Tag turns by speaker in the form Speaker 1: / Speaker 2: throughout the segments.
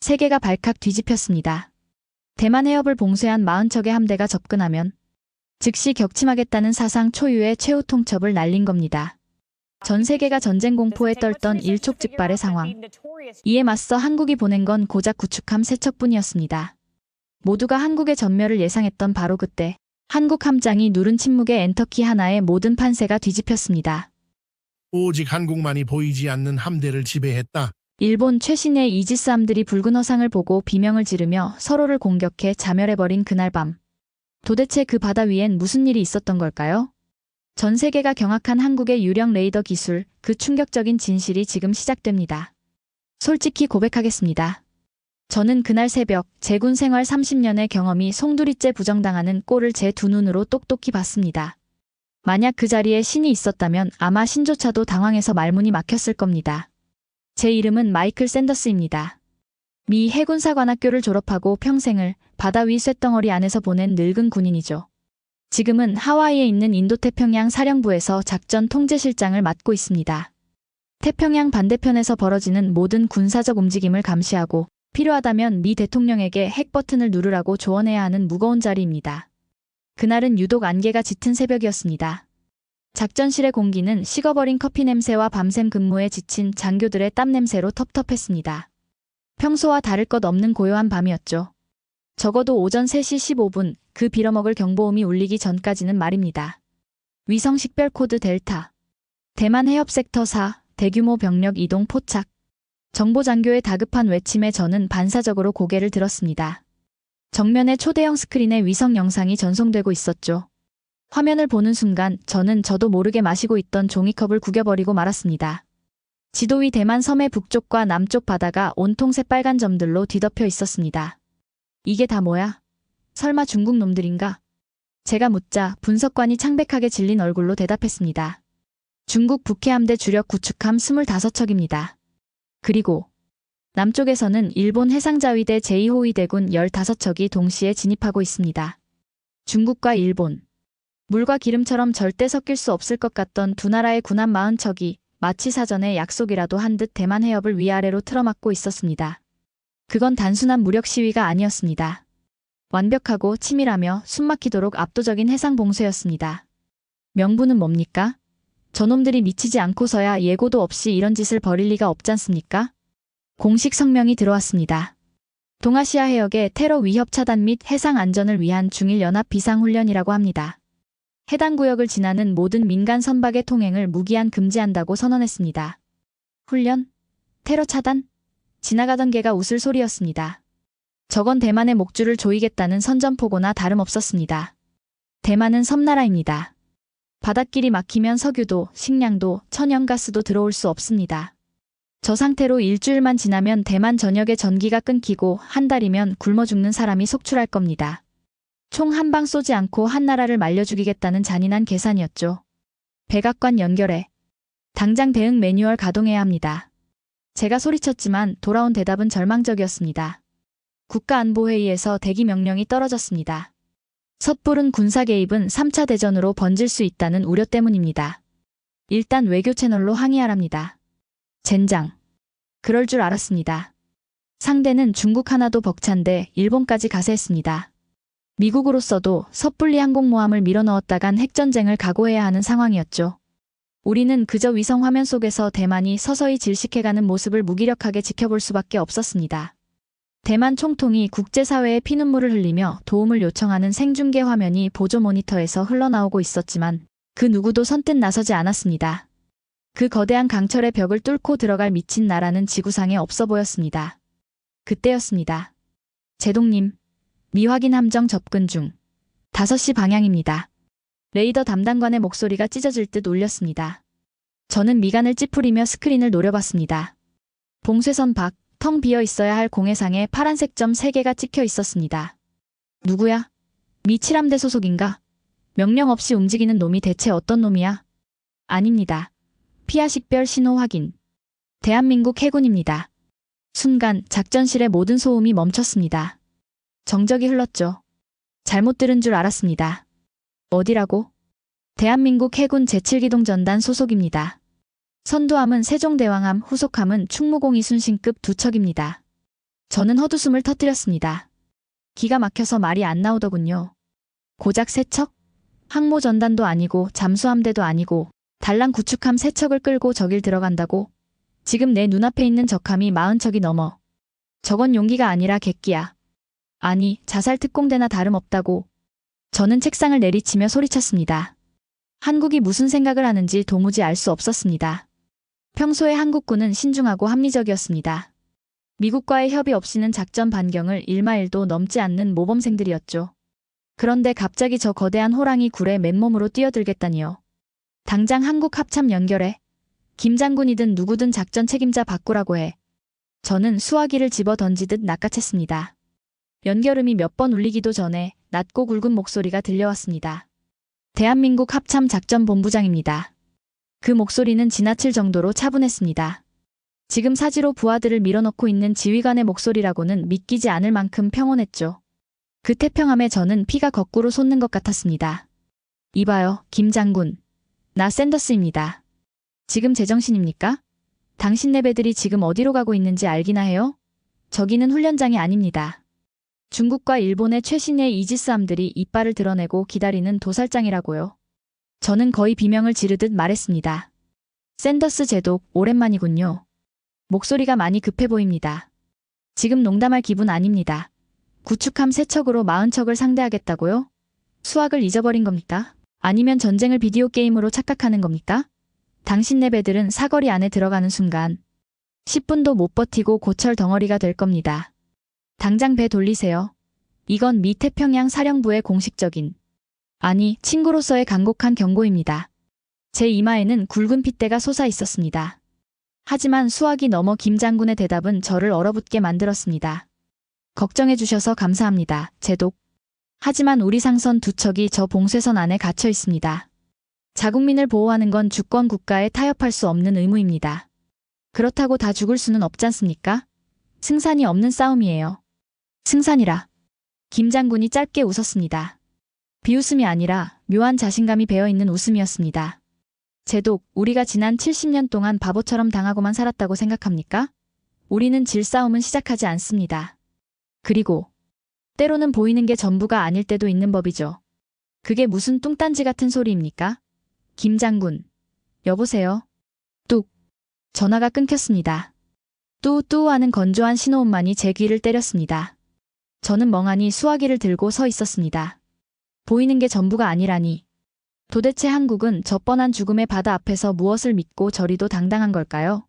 Speaker 1: 세계가 발칵 뒤집혔습니다. 대만 해협을 봉쇄한 40척의 함대가 접근하면 즉시 격침하겠다는 사상 초유의 최후 통첩을 날린 겁니다. 전 세계가 전쟁 공포에 떨던 일촉즉발의 상황. 이에 맞서 한국이 보낸 건 고작 구축함 3척뿐이었습니다. 모두가 한국의 전멸을 예상했던 바로 그때 한국 함장이 누른 침묵의 엔터키 하나에 모든 판세가 뒤집혔습니다.
Speaker 2: 오직 한국만이 보이지 않는 함대를 지배했다.
Speaker 1: 일본 최신의 이지스함들이 붉은 허상을 보고 비명을 지르며 서로를 공격해 자멸해버린 그날 밤. 도대체 그 바다 위엔 무슨 일이 있었던 걸까요? 전 세계가 경악한 한국의 유령 레이더 기술, 그 충격적인 진실이 지금 시작됩니다. 솔직히 고백하겠습니다. 저는 그날 새벽 제 군 생활 30년의 경험이 송두리째 부정당하는 꼴을 제 두 눈으로 똑똑히 봤습니다. 만약 그 자리에 신이 있었다면 아마 신조차도 당황해서 말문이 막혔을 겁니다. 제 이름은 마이클 샌더스입니다. 미 해군사관학교를 졸업하고 평생을 바다 위 쇳덩어리 안에서 보낸 늙은 군인이죠. 지금은 하와이에 있는 인도태평양 사령부에서 작전 통제실장을 맡고 있습니다. 태평양 반대편에서 벌어지는 모든 군사적 움직임을 감시하고 필요하다면 미 대통령에게 핵 버튼을 누르라고 조언해야 하는 무거운 자리입니다. 그날은 유독 안개가 짙은 새벽이었습니다. 작전실의 공기는 식어버린 커피 냄새와 밤샘 근무에 지친 장교들의 땀 냄새로 텁텁했습니다. 평소와 다를 것 없는 고요한 밤이었죠. 적어도 오전 3시 15분 그 빌어먹을 경보음이 울리기 전까지는 말입니다. 위성 식별 코드 델타. 대만 해협 섹터 4 대규모 병력 이동 포착. 정보장교의 다급한 외침에 저는 반사적으로 고개를 들었습니다. 정면의 초대형 스크린에 위성 영상이 전송되고 있었죠. 화면을 보는 순간 저는 저도 모르게 마시고 있던 종이컵을 구겨버리고 말았습니다. 지도 위 대만 섬의 북쪽과 남쪽 바다가 온통 새빨간 점들로 뒤덮여 있었습니다. 이게 다 뭐야? 설마 중국 놈들인가? 제가 묻자 분석관이 창백하게 질린 얼굴로 대답했습니다. 중국 북해함대 주력 구축함 25척입니다. 그리고 남쪽에서는 일본 해상자위대 제2호위대군 15척이 동시에 진입하고 있습니다. 중국과 일본. 물과 기름처럼 절대 섞일 수 없을 것 같던 두 나라의 군함 40척이 마치 사전에 약속이라도 한 듯 대만 해협을 위아래로 틀어막고 있었습니다. 그건 단순한 무력 시위가 아니었습니다. 완벽하고 치밀하며 숨막히도록 압도적인 해상 봉쇄였습니다. 명분은 뭡니까? 저놈들이 미치지 않고서야 예고도 없이 이런 짓을 벌일 리가 없잖습니까? 공식 성명이 들어왔습니다. 동아시아 해역의 테러 위협 차단 및 해상 안전을 위한 중일 연합 비상훈련이라고 합니다. 해당 구역을 지나는 모든 민간 선박의 통행을 무기한 금지한다고 선언했습니다. 훈련? 테러 차단? 지나가던 개가 웃을 소리였습니다. 저건 대만의 목줄을 조이겠다는 선전포고나 다름없었습니다. 대만은 섬나라입니다. 바닷길이 막히면 석유도, 식량도, 천연가스도 들어올 수 없습니다. 저 상태로 일주일만 지나면 대만 전역의 전기가 끊기고 한 달이면 굶어 죽는 사람이 속출할 겁니다. 총 한 방 쏘지 않고 한 나라를 말려 죽이겠다는 잔인한 계산이었죠. 백악관 연결해. 당장 대응 매뉴얼 가동해야 합니다. 제가 소리쳤지만 돌아온 대답은 절망적이었습니다. 국가안보회의에서 대기 명령이 떨어졌습니다. 섣부른 군사 개입은 3차 대전으로 번질 수 있다는 우려 때문입니다. 일단 외교 채널로 항의하랍니다. 젠장. 그럴 줄 알았습니다. 상대는 중국 하나도 벅찬데 일본까지 가세했습니다. 미국으로서도 섣불리 항공모함을 밀어넣었다간 핵전쟁을 각오해야 하는 상황이었죠. 우리는 그저 위성 화면 속에서 대만이 서서히 질식해가는 모습을 무기력하게 지켜볼 수밖에 없었습니다. 대만 총통이 국제사회에 피눈물을 흘리며 도움을 요청하는 생중계 화면이 보조 모니터에서 흘러나오고 있었지만 그 누구도 선뜻 나서지 않았습니다. 그 거대한 강철의 벽을 뚫고 들어갈 미친 나라는 지구상에 없어 보였습니다. 그때였습니다. 제동님, 미확인 함정 접근 중. 5시 방향입니다. 레이더 담당관의 목소리가 찢어질 듯 울렸습니다. 저는 미간을 찌푸리며 스크린을 노려봤습니다. 봉쇄선 밖, 텅 비어 있어야 할 공해상에 파란색 점 3개가 찍혀 있었습니다. 누구야? 미 7함대 소속인가? 명령 없이 움직이는 놈이 대체 어떤 놈이야? 아닙니다. 피하 식별 신호 확인. 대한민국 해군입니다. 순간 작전실의 모든 소음이 멈췄습니다. 정적이 흘렀죠. 잘못 들은 줄 알았습니다. 어디라고? 대한민국 해군 제7기동 전단 소속입니다. 선두함은 세종대왕함, 후속함은 충무공 이순신급 2척입니다. 저는 헛웃음을 터뜨렸습니다. 기가 막혀서 말이 안 나오더군요. 고작 세 척? 항모 전단도 아니고 잠수함대도 아니고 달랑 구축함 세 척을 끌고 저길 들어간다고? 지금 내 눈앞에 있는 적함이 40척이 넘어. 저건 용기가 아니라 객기야. 아니, 자살 특공대나 다름없다고. 저는 책상을 내리치며 소리쳤습니다. 한국이 무슨 생각을 하는지 도무지 알 수 없었습니다. 평소에 한국군은 신중하고 합리적이었습니다. 미국과의 협의 없이는 작전 반경을 1마일도 넘지 않는 모범생들이었죠. 그런데 갑자기 저 거대한 호랑이 굴에 맨몸으로 뛰어들겠다니요. 당장 한국 합참 연결해. 김 장군이든 누구든 작전 책임자 바꾸라고 해. 저는 수화기를 집어 던지듯 낚아챘습니다. 연결음이 몇 번 울리기도 전에 낮고 굵은 목소리가 들려왔습니다. 대한민국 합참 작전본부장입니다. 그 목소리는 지나칠 정도로 차분했습니다. 지금 사지로 부하들을 밀어넣고 있는 지휘관의 목소리라고는 믿기지 않을 만큼 평온했죠. 그 태평함에 저는 피가 거꾸로 솟는 것 같았습니다. 이봐요, 김 장군. 나 샌더스입니다. 지금 제정신입니까? 당신 내배들이 지금 어디로 가고 있는지 알기나 해요? 저기는 훈련장이 아닙니다. 중국과 일본의 최신의 이지스함들이 이빨을 드러내고 기다리는 도살장이라고요. 저는 거의 비명을 지르듯 말했습니다. 샌더스 제독, 오랜만이군요. 목소리가 많이 급해 보입니다. 지금 농담할 기분 아닙니다. 구축함 3척으로 40척을 상대하겠다고요? 수학을 잊어버린 겁니까? 아니면 전쟁을 비디오 게임으로 착각하는 겁니까? 당신 내배들은 사거리 안에 들어가는 순간 10분도 못 버티고 고철 덩어리가 될 겁니다. 당장 배 돌리세요. 이건 미 태평양 사령부의 공식적인, 아니 친구로서의 간곡한 경고입니다. 제 이마에는 굵은 핏대가 솟아 있었습니다. 하지만 수학이 넘어 김 장군의 대답은 저를 얼어붙게 만들었습니다. 걱정해 주셔서 감사합니다, 제독. 하지만 우리 상선 2척이 저 봉쇄선 안에 갇혀 있습니다. 자국민을 보호하는 건 주권 국가에 타협할 수 없는 의무입니다. 그렇다고 다 죽을 수는 없지 않습니까? 승산이 없는 싸움이에요. 승산이라. 김 장군이 짧게 웃었습니다. 비웃음이 아니라 묘한 자신감이 배어있는 웃음이었습니다. 제독, 우리가 지난 70년 동안 바보처럼 당하고만 살았다고 생각합니까? 우리는 질 싸움은 시작하지 않습니다. 그리고 때로는 보이는 게 전부가 아닐 때도 있는 법이죠. 그게 무슨 뚱딴지 같은 소리입니까? 김 장군. 여보세요? 뚝. 전화가 끊겼습니다. 뚜뚜 하는 건조한 신호음만이 제 귀를 때렸습니다. 저는 멍하니 수화기를 들고 서 있었습니다. 보이는 게 전부가 아니라니. 도대체 한국은 저 뻔한 죽음의 바다 앞에서 무엇을 믿고 저리도 당당한 걸까요?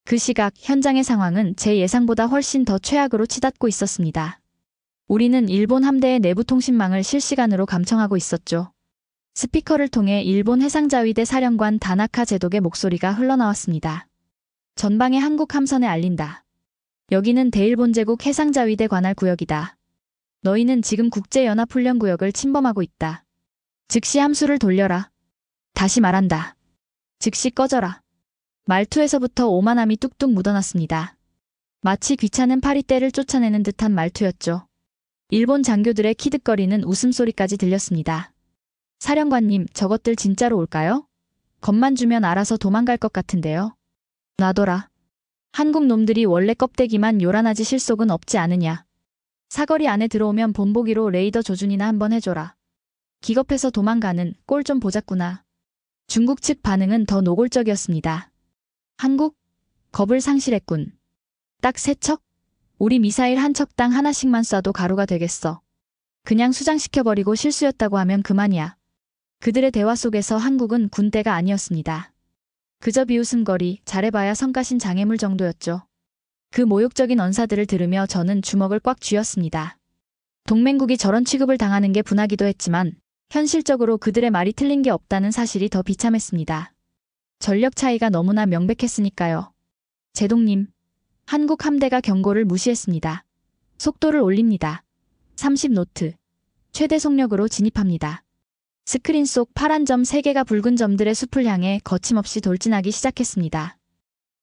Speaker 1: 그 시각 현장의 상황은 제 예상보다 훨씬 더 최악으로 치닫고 있었습니다. 우리는 일본 함대의 내부 통신망을 실시간으로 감청하고 있었죠. 스피커를 통해 일본 해상자위대 사령관 다나카 제독의 목소리가 흘러나왔습니다. 전방의 한국 함선에 알린다. 여기는 대일본제국 해상자위대 관할 구역이다. 너희는 지금 국제연합훈련구역을 침범하고 있다. 즉시 함수를 돌려라. 다시 말한다. 즉시 꺼져라. 말투에서부터 오만함이 뚝뚝 묻어났습니다. 마치 귀찮은 파리떼를 쫓아내는 듯한 말투였죠. 일본 장교들의 키득거리는 웃음소리까지 들렸습니다. 사령관님, 저것들 진짜로 올까요? 겁만 주면 알아서 도망갈 것 같은데요. 놔둬라. 한국 놈들이 원래 껍데기만 요란하지 실속은 없지 않으냐. 사거리 안에 들어오면 본보기로 레이더 조준이나 한번 해줘라. 기겁해서 도망가는 꼴 좀 보자꾸나. 중국 측 반응은 더 노골적이었습니다. 한국? 겁을 상실했군. 딱 3척? 우리 미사일 한 척당 하나씩만 쏴도 가루가 되겠어. 그냥 수장시켜버리고 실수였다고 하면 그만이야. 그들의 대화 속에서 한국은 군대가 아니었습니다. 그저 비웃음거리, 잘해봐야 성가신 장애물 정도였죠. 그 모욕적인 언사들을 들으며 저는 주먹을 꽉 쥐었습니다. 동맹국이 저런 취급을 당하는 게 분하기도 했지만 현실적으로 그들의 말이 틀린 게 없다는 사실이 더 비참했습니다. 전력 차이가 너무나 명백했으니까요. 제독님, 한국 함대가 경고를 무시했습니다. 속도를 올립니다. 30노트. 최대 속력으로 진입합니다. 스크린 속 파란 점 3개가 붉은 점들의 숲을 향해 거침없이 돌진하기 시작했습니다.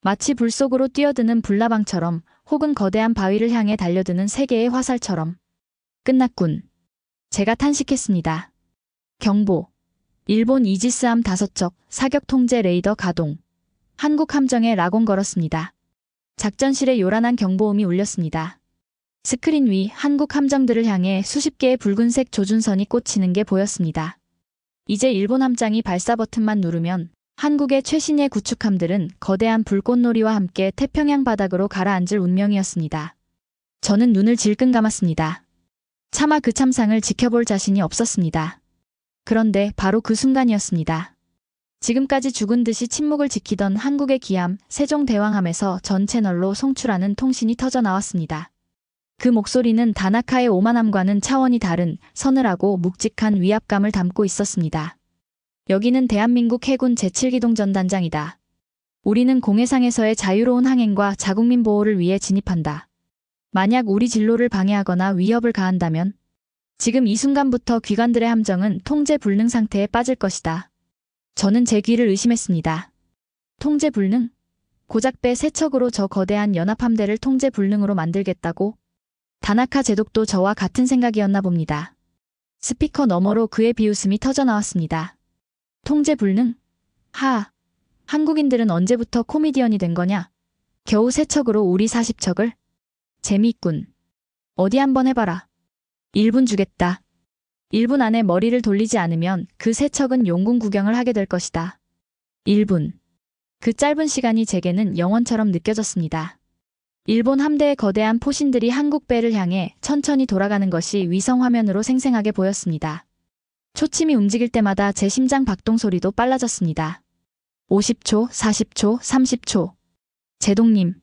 Speaker 1: 마치 불 속으로 뛰어드는 불나방처럼 혹은 거대한 바위를 향해 달려드는 3개의 화살처럼. 끝났군. 제가 탄식했습니다. 경보. 일본 이지스함 5척 사격 통제 레이더 가동. 한국 함정에 락온 걸었습니다. 작전실에 요란한 경보음이 울렸습니다. 스크린 위 한국 함정들을 향해 수십 개의 붉은색 조준선이 꽂히는 게 보였습니다. 이제 일본 함장이 발사 버튼만 누르면 한국의 최신의 구축함들은 거대한 불꽃놀이와 함께 태평양 바닥으로 가라앉을 운명이었습니다. 저는 눈을 질끈 감았습니다. 차마 그 참상을 지켜볼 자신이 없었습니다. 그런데 바로 그 순간이었습니다. 지금까지 죽은 듯이 침묵을 지키던 한국의 기함 세종대왕함에서 전 채널로 송출하는 통신이 터져 나왔습니다. 그 목소리는 다나카의 오만함과는 차원이 다른 서늘하고 묵직한 위압감을 담고 있었습니다. 여기는 대한민국 해군 제7기동 전단장이다. 우리는 공해상에서의 자유로운 항행과 자국민 보호를 위해 진입한다. 만약 우리 진로를 방해하거나 위협을 가한다면 지금 이 순간부터 기관들의 함정은 통제 불능 상태에 빠질 것이다. 저는 제 귀를 의심했습니다. 통제 불능? 고작 배 세 척으로 저 거대한 연합함대를 통제 불능으로 만들겠다고? 다나카 제독도 저와 같은 생각이었나 봅니다. 스피커 너머로 그의 비웃음이 터져 나왔습니다. 통제 불능? 한국인들은 언제부터 코미디언이 된 거냐? 겨우 세 척으로 우리 40척을? 재미있군. 어디 한번 해봐라. 1분 주겠다. 1분 안에 머리를 돌리지 않으면 그 세 척은 용궁 구경을 하게 될 것이다. 1분. 그 짧은 시간이 제게는 영원처럼 느껴졌습니다. 일본 함대의 거대한 포신들이 한국 배를 향해 천천히 돌아가는 것이 위성 화면으로 생생하게 보였습니다. 초침이 움직일 때마다 제 심장 박동 소리도 빨라졌습니다. 50초, 40초, 30초. 제동님,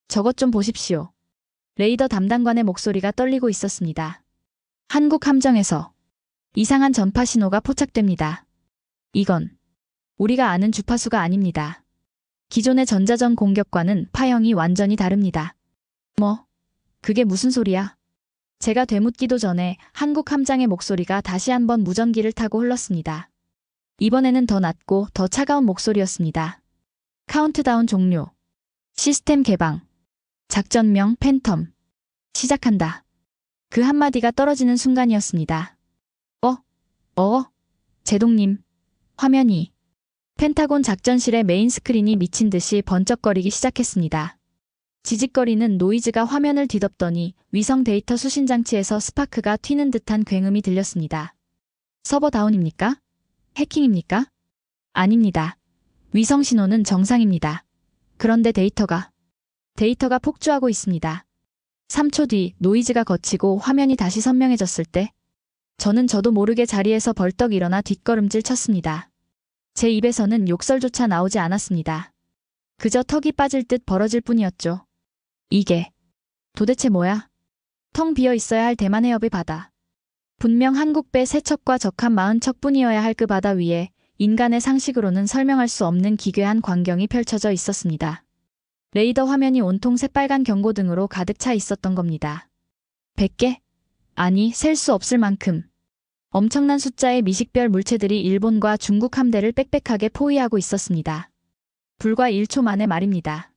Speaker 1: 저것 좀 보십시오. 레이더 담당관의 목소리가 떨리고 있었습니다. 한국 함정에서 이상한 전파 신호가 포착됩니다. 이건 우리가 아는 주파수가 아닙니다. 기존의 전자전 공격과는 파형이 완전히 다릅니다. 그게 무슨 소리야? 제가 되묻기도 전에 한국 함장의 목소리가 다시 한번 무전기를 타고 흘렀습니다. 이번에는 더 낮고 더 차가운 목소리였습니다. 카운트다운 종료. 시스템 개방. 작전명 팬텀. 시작한다. 그 한마디가 떨어지는 순간이었습니다. 제동님. 화면이. 펜타곤 작전실의 메인 스크린이 미친 듯이 번쩍거리기 시작했습니다. 지직거리는 노이즈가 화면을 뒤덮더니 위성 데이터 수신 장치에서 스파크가 튀는 듯한 굉음이 들렸습니다. 서버 다운입니까? 해킹입니까? 아닙니다. 위성 신호는 정상입니다. 그런데 데이터가 폭주하고 있습니다. 3초 뒤 노이즈가 거치고 화면이 다시 선명해졌을 때 저는 저도 모르게 자리에서 벌떡 일어나 뒷걸음질 쳤습니다. 제 입에서는 욕설조차 나오지 않았습니다. 그저 턱이 빠질 듯 벌어질 뿐이었죠. 이게 도대체 뭐야? 텅 비어 있어야 할 대만 해협의 바다. 분명 한국배 3척과 적함 40척뿐이어야 할 그 바다 위에 인간의 상식으로는 설명할 수 없는 기괴한 광경이 펼쳐져 있었습니다. 레이더 화면이 온통 새빨간 경고등으로 가득 차 있었던 겁니다. 100개? 아니, 셀 수 없을 만큼. 엄청난 숫자의 미식별 물체들이 일본과 중국 함대를 빽빽하게 포위하고 있었습니다. 불과 1초 만의 말입니다.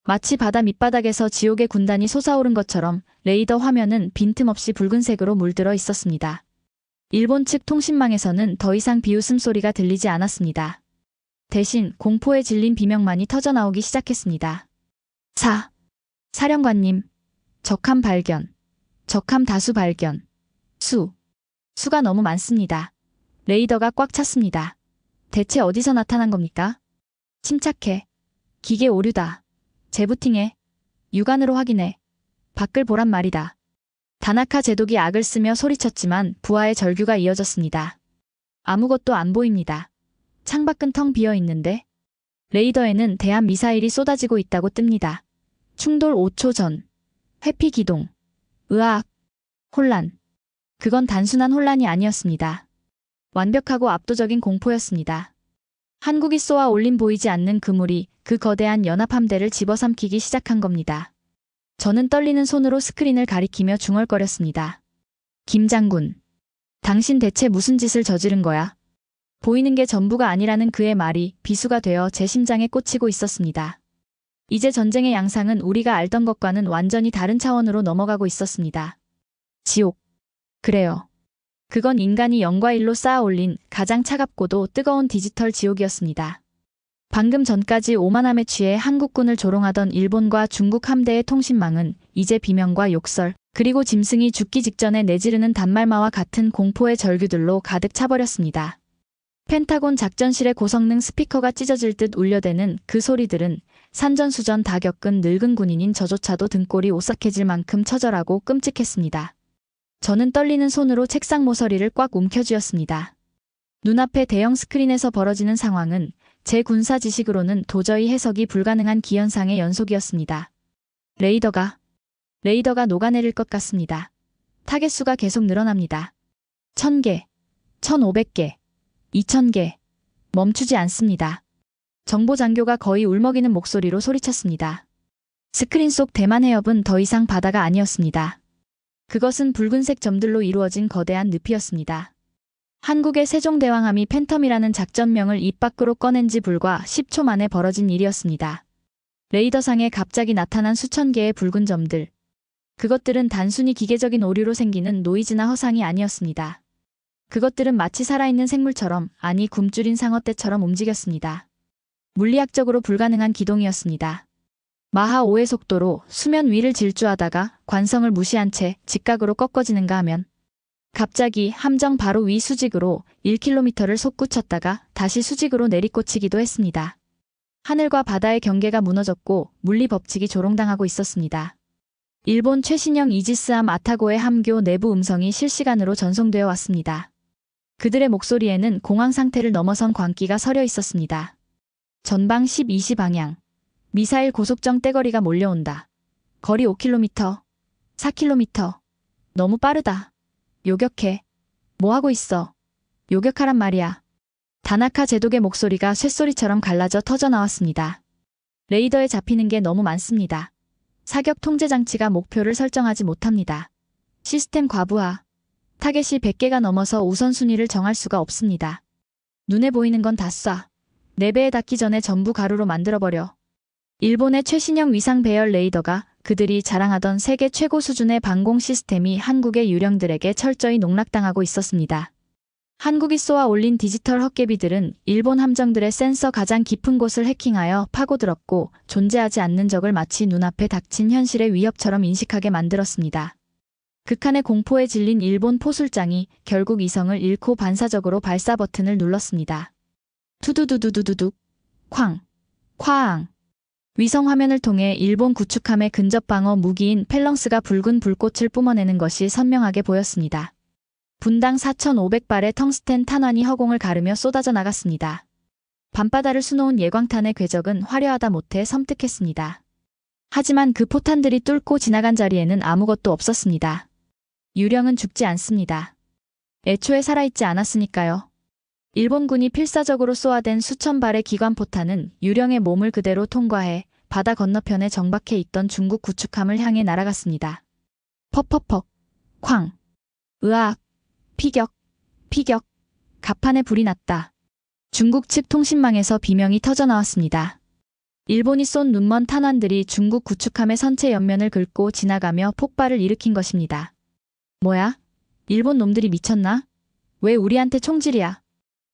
Speaker 1: 마치 바다 밑바닥에서 지옥의 군단이 솟아오른 것처럼 레이더 화면은 빈틈없이 붉은색으로 물들어 있었습니다. 일본 측 통신망에서는 더 이상 비웃음 소리가 들리지 않았습니다. 대신 공포에 질린 비명만이 터져나오기 시작했습니다. 사령관님, 적함 발견. 적함 다수 발견. 수가 너무 많습니다. 레이더가 꽉 찼습니다. 대체 어디서 나타난 겁니까? 침착해. 기계 오류다. 재부팅해. 육안으로 확인해. 밖을 보란 말이다. 다나카 제독이 악을 쓰며 소리쳤지만 부하의 절규가 이어졌습니다. 아무것도 안 보입니다. 창밖은 텅 비어 있는데 레이더에는 대한 미사일이 쏟아지고 있다고 뜹니다. 충돌 5초 전. 회피 기동. 으악. 혼란. 그건 단순한 혼란이 아니었습니다. 완벽하고 압도적인 공포였습니다. 한국이 쏘아 올린 보이지 않는 그물이 그 거대한 연합함대를 집어삼키기 시작한 겁니다. 저는 떨리는 손으로 스크린을 가리키며 중얼거렸습니다. 김 장군. 당신 대체 무슨 짓을 저지른 거야? 보이는 게 전부가 아니라는 그의 말이 비수가 되어 제 심장에 꽂히고 있었습니다. 이제 전쟁의 양상은 우리가 알던 것과는 완전히 다른 차원으로 넘어가고 있었습니다. 지옥. 그래요. 그건 인간이 0과 1로 쌓아 올린 가장 차갑고도 뜨거운 디지털 지옥이었습니다. 방금 전까지 오만함에 취해 한국군을 조롱하던 일본과 중국 함대의 통신망은 이제 비명과 욕설, 그리고 짐승이 죽기 직전에 내지르는 단말마와 같은 공포의 절규들로 가득 차버렸습니다. 펜타곤 작전실의 고성능 스피커가 찢어질 듯 울려대는 그 소리들은 산전수전 다 겪은 늙은 군인인 저조차도 등골이 오싹해질 만큼 처절하고 끔찍했습니다. 저는 떨리는 손으로 책상 모서리를 꽉 움켜쥐었습니다. 눈앞에 대형 스크린에서 벌어지는 상황은 제 군사 지식으로는 도저히 해석이 불가능한 기현상의 연속이었습니다. 레이더가 녹아내릴 것 같습니다. 타겟수가 계속 늘어납니다. 1000개, 1500개, 2000개. 멈추지 않습니다. 정보 장교가 거의 울먹이는 목소리로 소리쳤습니다. 스크린 속 대만 해협은 더 이상 바다가 아니었습니다. 그것은 붉은색 점들로 이루어진 거대한 늪이었습니다. 한국의 세종대왕함이 팬텀이라는 작전명을 입 밖으로 꺼낸 지 불과 10초 만에 벌어진 일이었습니다. 레이더상에 갑자기 나타난 수천 개의 붉은 점들. 그것들은 단순히 기계적인 오류로 생기는 노이즈나 허상이 아니었습니다. 그것들은 마치 살아있는 생물처럼, 아니 굶주린 상어떼처럼 움직였습니다. 물리학적으로 불가능한 기동이었습니다. 마하 5의 속도로 수면 위를 질주하다가 관성을 무시한 채 직각으로 꺾어지는가 하면 갑자기 함정 바로 위 수직으로 1km를 솟구쳤다가 다시 수직으로 내리꽂히기도 했습니다. 하늘과 바다의 경계가 무너졌고 물리 법칙이 조롱당하고 있었습니다. 일본 최신형 이지스함 아타고의 함교 내부 음성이 실시간으로 전송되어 왔습니다. 그들의 목소리에는 공황 상태를 넘어선 광기가 서려 있었습니다. 전방 12시 방향. 미사일 고속정 떼거리가 몰려온다. 거리 5km, 4km. 너무 빠르다. 요격해. 뭐하고 있어? 요격하란 말이야. 다나카 제독의 목소리가 쇳소리처럼 갈라져 터져나왔습니다. 레이더에 잡히는 게 너무 많습니다. 사격 통제 장치가 목표를 설정하지 못합니다. 시스템 과부하. 타겟이 100개가 넘어서 우선순위를 정할 수가 없습니다. 눈에 보이는 건 다 쏴. 4배에 닿기 전에 전부 가루로 만들어버려. 일본의 최신형 위상 배열 레이더가 그들이 자랑하던 세계 최고 수준의 방공 시스템이 한국의 유령들에게 철저히 농락당하고 있었습니다. 한국이 쏘아 올린 디지털 헛개비들은 일본 함정들의 센서 가장 깊은 곳을 해킹하여 파고들었고 존재하지 않는 적을 마치 눈앞에 닥친 현실의 위협처럼 인식하게 만들었습니다. 극한의 공포에 질린 일본 포술장이 결국 이성을 잃고 반사적으로 발사 버튼을 눌렀습니다. 투두두두두두둑, 쾅, 쾅. 위성 화면을 통해 일본 구축함의 근접 방어 무기인 펠렁스가 붉은 불꽃을 뿜어내는 것이 선명하게 보였습니다. 분당 4,500발의 텅스텐 탄환이 허공을 가르며 쏟아져 나갔습니다. 밤바다를 수놓은 예광탄의 궤적은 화려하다 못해 섬뜩했습니다. 하지만 그 포탄들이 뚫고 지나간 자리에는 아무것도 없었습니다. 유령은 죽지 않습니다. 애초에 살아있지 않았으니까요. 일본군이 필사적으로 쏘아댄 수천 발의 기관포탄은 유령의 몸을 그대로 통과해 바다 건너편에 정박해 있던 중국 구축함을 향해 날아갔습니다. 퍽퍽퍽, 쾅, 으악, 피격, 피격, 갑판에 불이 났다. 중국 측 통신망에서 비명이 터져나왔습니다. 일본이 쏜 눈먼 탄환들이 중국 구축함의 선체 옆면을 긁고 지나가며 폭발을 일으킨 것입니다. 뭐야? 일본 놈들이 미쳤나? 왜 우리한테 총질이야?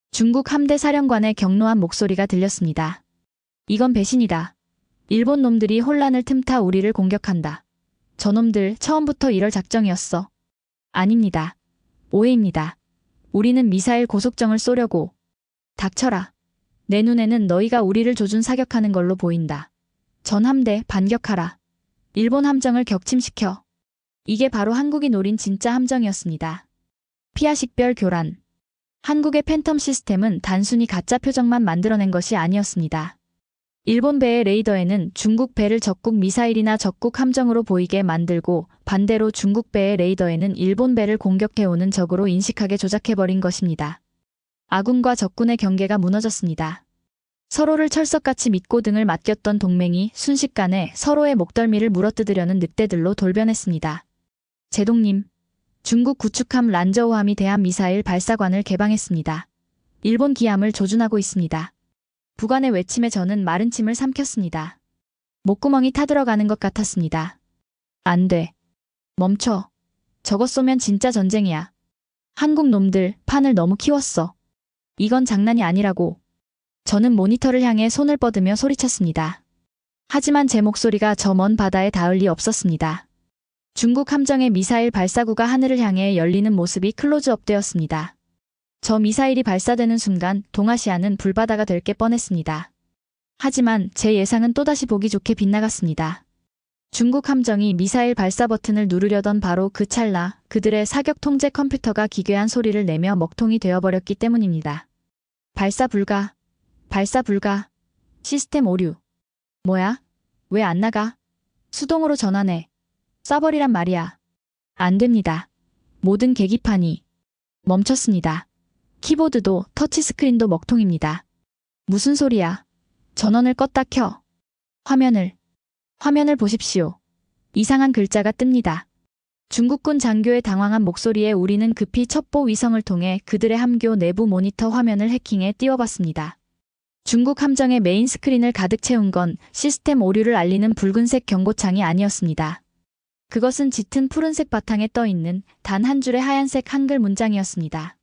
Speaker 1: 중국 함대 사령관의 격노한 목소리가 들렸습니다. 이건 배신이다. 일본 놈들이 혼란을 틈타 우리를 공격한다. 저놈들 처음부터 이럴 작정이었어. 아닙니다. 오해입니다. 우리는 미사일 고속정을 쏘려고. 닥쳐라. 내 눈에는 너희가 우리를 조준 사격하는 걸로 보인다. 전 함대 반격하라. 일본 함정을 격침시켜. 이게 바로 한국이 노린 진짜 함정이었습니다. 피아식별 교란. 한국의 팬텀 시스템은 단순히 가짜 표적만 만들어낸 것이 아니었습니다. 일본 배의 레이더에는 중국 배를 적국 미사일이나 적국 함정으로 보이게 만들고 반대로 중국 배의 레이더에는 일본 배를 공격해오는 적으로 인식하게 조작해버린 것입니다. 아군과 적군의 경계가 무너졌습니다. 서로를 철석같이 믿고 등을 맡겼던 동맹이 순식간에 서로의 목덜미를 물어뜯으려는 늑대들로 돌변했습니다. 제동님. 중국 구축함 란저우함이 대한미사일 발사관을 개방했습니다. 일본 기함을 조준하고 있습니다. 부관의 외침에 저는 마른 침을 삼켰습니다. 목구멍이 타들어가는 것 같았습니다. 안 돼. 멈춰. 저것 쏘면 진짜 전쟁이야. 한국 놈들 판을 너무 키웠어. 이건 장난이 아니라고. 저는 모니터를 향해 손을 뻗으며 소리쳤습니다. 하지만 제 목소리가 저 먼 바다에 닿을 리 없었습니다. 중국 함정의 미사일 발사구가 하늘을 향해 열리는 모습이 클로즈업되었습니다. 저 미사일이 발사되는 순간 동아시아는 불바다가 될 게 뻔했습니다. 하지만 제 예상은 또다시 보기 좋게 빗나갔습니다. 중국 함정이 미사일 발사 버튼을 누르려던 바로 그 찰나 그들의 사격 통제 컴퓨터가 기괴한 소리를 내며 먹통이 되어버렸기 때문입니다. 발사 불가. 발사 불가. 시스템 오류. 뭐야? 왜 안 나가? 수동으로 전환해. 쏴버리란 말이야. 안 됩니다. 모든 계기판이 멈췄습니다. 키보드도 터치스크린도 먹통입니다. 무슨 소리야? 전원을 껐다 켜. 화면을 보십시오. 이상한 글자가 뜹니다. 중국군 장교의 당황한 목소리에 우리는 급히 첩보 위성을 통해 그들의 함교 내부 모니터 화면을 해킹해 띄워봤습니다. 중국 함정의 메인 스크린을 가득 채운 건 시스템 오류를 알리는 붉은색 경고창이 아니었습니다. 그것은 짙은 푸른색 바탕에 떠있는 단 한 줄의 하얀색 한글 문장이었습니다.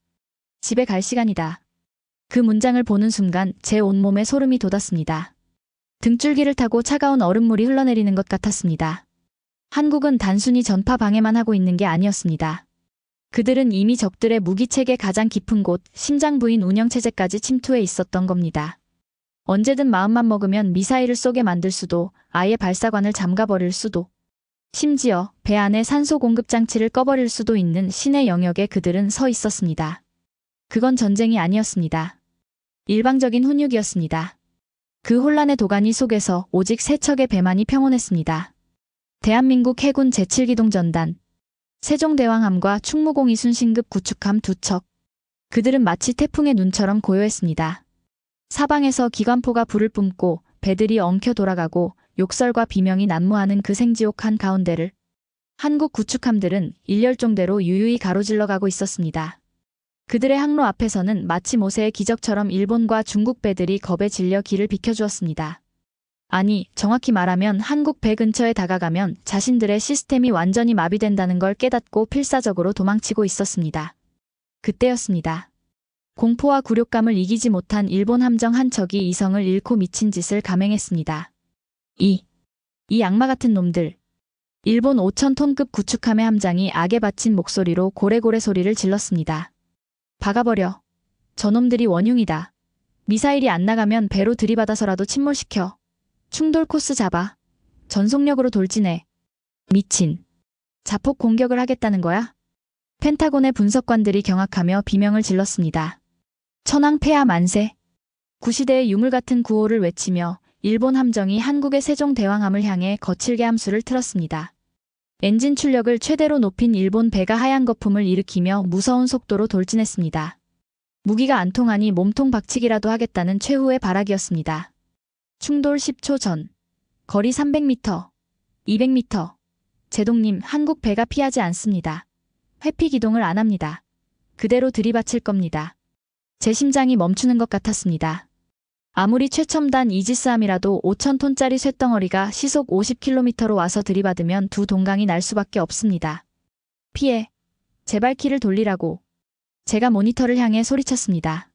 Speaker 1: 집에 갈 시간이다. 그 문장을 보는 순간 제 온몸에 소름이 돋았습니다. 등줄기를 타고 차가운 얼음물이 흘러내리는 것 같았습니다. 한국은 단순히 전파 방해만 하고 있는 게 아니었습니다. 그들은 이미 적들의 무기체계 가장 깊은 곳, 심장 부인 운영체제까지 침투해 있었던 겁니다. 언제든 마음만 먹으면 미사일을 쏘게 만들 수도, 아예 발사관을 잠가버릴 수도, 심지어 배 안에 산소 공급 장치를 꺼버릴 수도 있는 신의 영역에 그들은 서 있었습니다. 그건 전쟁이 아니었습니다. 일방적인 훈육이었습니다. 그 혼란의 도가니 속에서 오직 세 척의 배만이 평온했습니다. 대한민국 해군 제7기동전단, 세종대왕함과 충무공 이순신급 구축함 2척. 그들은 마치 태풍의 눈처럼 고요했습니다. 사방에서 기관포가 불을 뿜고 배들이 엉켜 돌아가고 욕설과 비명이 난무하는 그 생지옥 한가운데를 한국 구축함들은 일렬종대로 유유히 가로질러 가고 있었습니다. 그들의 항로 앞에서는 마치 모세의 기적처럼 일본과 중국 배들이 겁에 질려 길을 비켜주었습니다. 아니, 정확히 말하면 한국 배 근처에 다가가면 자신들의 시스템이 완전히 마비된다는 걸 깨닫고 필사적으로 도망치고 있었습니다. 그때였습니다. 공포와 굴욕감을 이기지 못한 일본 함정 한 척이 이성을 잃고 미친 짓을 감행했습니다. 이 악마 같은 놈들. 일본 5,000톤급 구축함의 함장이 악에 바친 목소리로 고래고래 소리를 질렀습니다. 박아버려. 저놈들이 원흉이다. 미사일이 안 나가면 배로 들이받아서라도 침몰시켜. 충돌 코스 잡아. 전속력으로 돌진해. 미친. 자폭 공격을 하겠다는 거야? 펜타곤의 분석관들이 경악하며 비명을 질렀습니다. 천황 폐하 만세. 구시대의 유물 같은 구호를 외치며 일본 함정이 한국의 세종대왕함을 향해 거칠게 함수를 틀었습니다. 엔진 출력을 최대로 높인 일본 배가 하얀 거품을 일으키며 무서운 속도로 돌진했습니다. 무기가 안 통하니 몸통 박치기라도 하겠다는 최후의 발악이었습니다. 충돌 10초 전. 거리 300m, 200m. 제동님, 한국 배가 피하지 않습니다. 회피 기동을 안 합니다. 그대로 들이받칠 겁니다. 제 심장이 멈추는 것 같았습니다. 아무리 최첨단 이지스함이라도 5,000톤짜리 쇳덩어리가 시속 50km로 와서 들이받으면 두 동강이 날 수밖에 없습니다. 피해. 제발 키를 돌리라고. 제가 모니터를 향해 소리쳤습니다.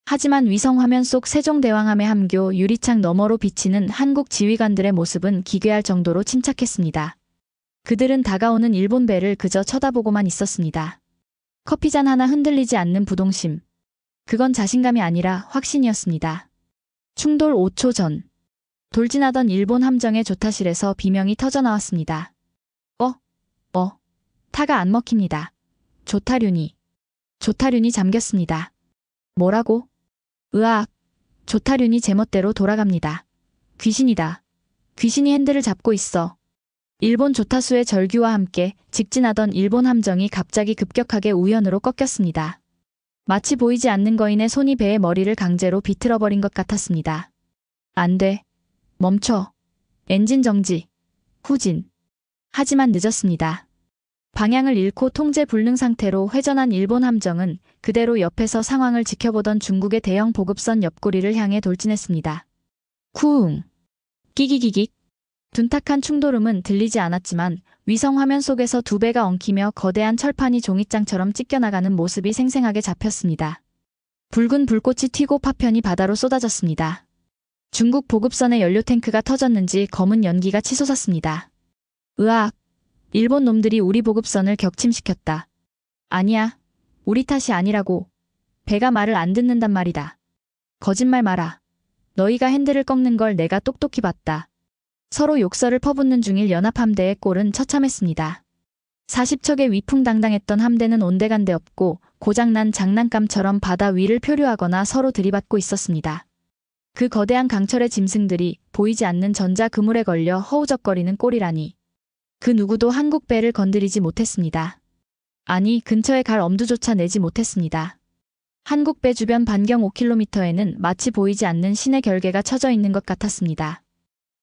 Speaker 1: 하지만 위성 화면 속 세종대왕함의 함교 유리창 너머로 비치는 한국 지휘관들의 모습은 기괴할 정도로 침착했습니다. 그들은 다가오는 일본 배를 그저 쳐다보고만 있었습니다. 커피잔 하나 흔들리지 않는 부동심. 그건 자신감이 아니라 확신이었습니다. 충돌 5초 전. 돌진하던 일본 함정의 조타실에서 비명이 터져나왔습니다. 타가 안 먹힙니다. 조타륜이 잠겼습니다. 뭐라고? 으악. 조타륜이 제멋대로 돌아갑니다. 귀신이다. 귀신이 핸들을 잡고 있어. 일본 조타수의 절규와 함께 직진하던 일본 함정이 갑자기 급격하게 우연으로 꺾였습니다. 마치 보이지 않는 거인의 손이 배의 머리를 강제로 비틀어버린 것 같았습니다. 안 돼. 멈춰. 엔진 정지. 후진. 하지만 늦었습니다. 방향을 잃고 통제 불능 상태로 회전한 일본 함정은 그대로 옆에서 상황을 지켜보던 중국의 대형 보급선 옆구리를 향해 돌진했습니다. 쿠웅. 끼기기기. 둔탁한 충돌음은 들리지 않았지만 위성 화면 속에서 두 배가 엉키며 거대한 철판이 종잇장처럼 찢겨나가는 모습이 생생하게 잡혔습니다. 붉은 불꽃이 튀고 파편이 바다로 쏟아졌습니다. 중국 보급선의 연료 탱크가 터졌는지 검은 연기가 치솟았습니다. 으악. 일본 놈들이 우리 보급선을 격침시켰다. 아니야. 우리 탓이 아니라고. 배가 말을 안 듣는단 말이다. 거짓말 마라. 너희가 핸들을 꺾는 걸 내가 똑똑히 봤다. 서로 욕설을 퍼붓는 중일 연합함대의 꼴은 처참했습니다. 40척의 위풍당당했던 함대는 온데간데 없고 고장난 장난감처럼 바다 위를 표류하거나 서로 들이받고 있었습니다. 그 거대한 강철의 짐승들이 보이지 않는 전자 그물에 걸려 허우적거리는 꼴이라니. 그 누구도 한국 배를 건드리지 못했습니다. 아니, 근처에 갈 엄두조차 내지 못했습니다. 한국 배 주변 반경 5km에는 마치 보이지 않는 신의 결계가 쳐져 있는 것 같았습니다.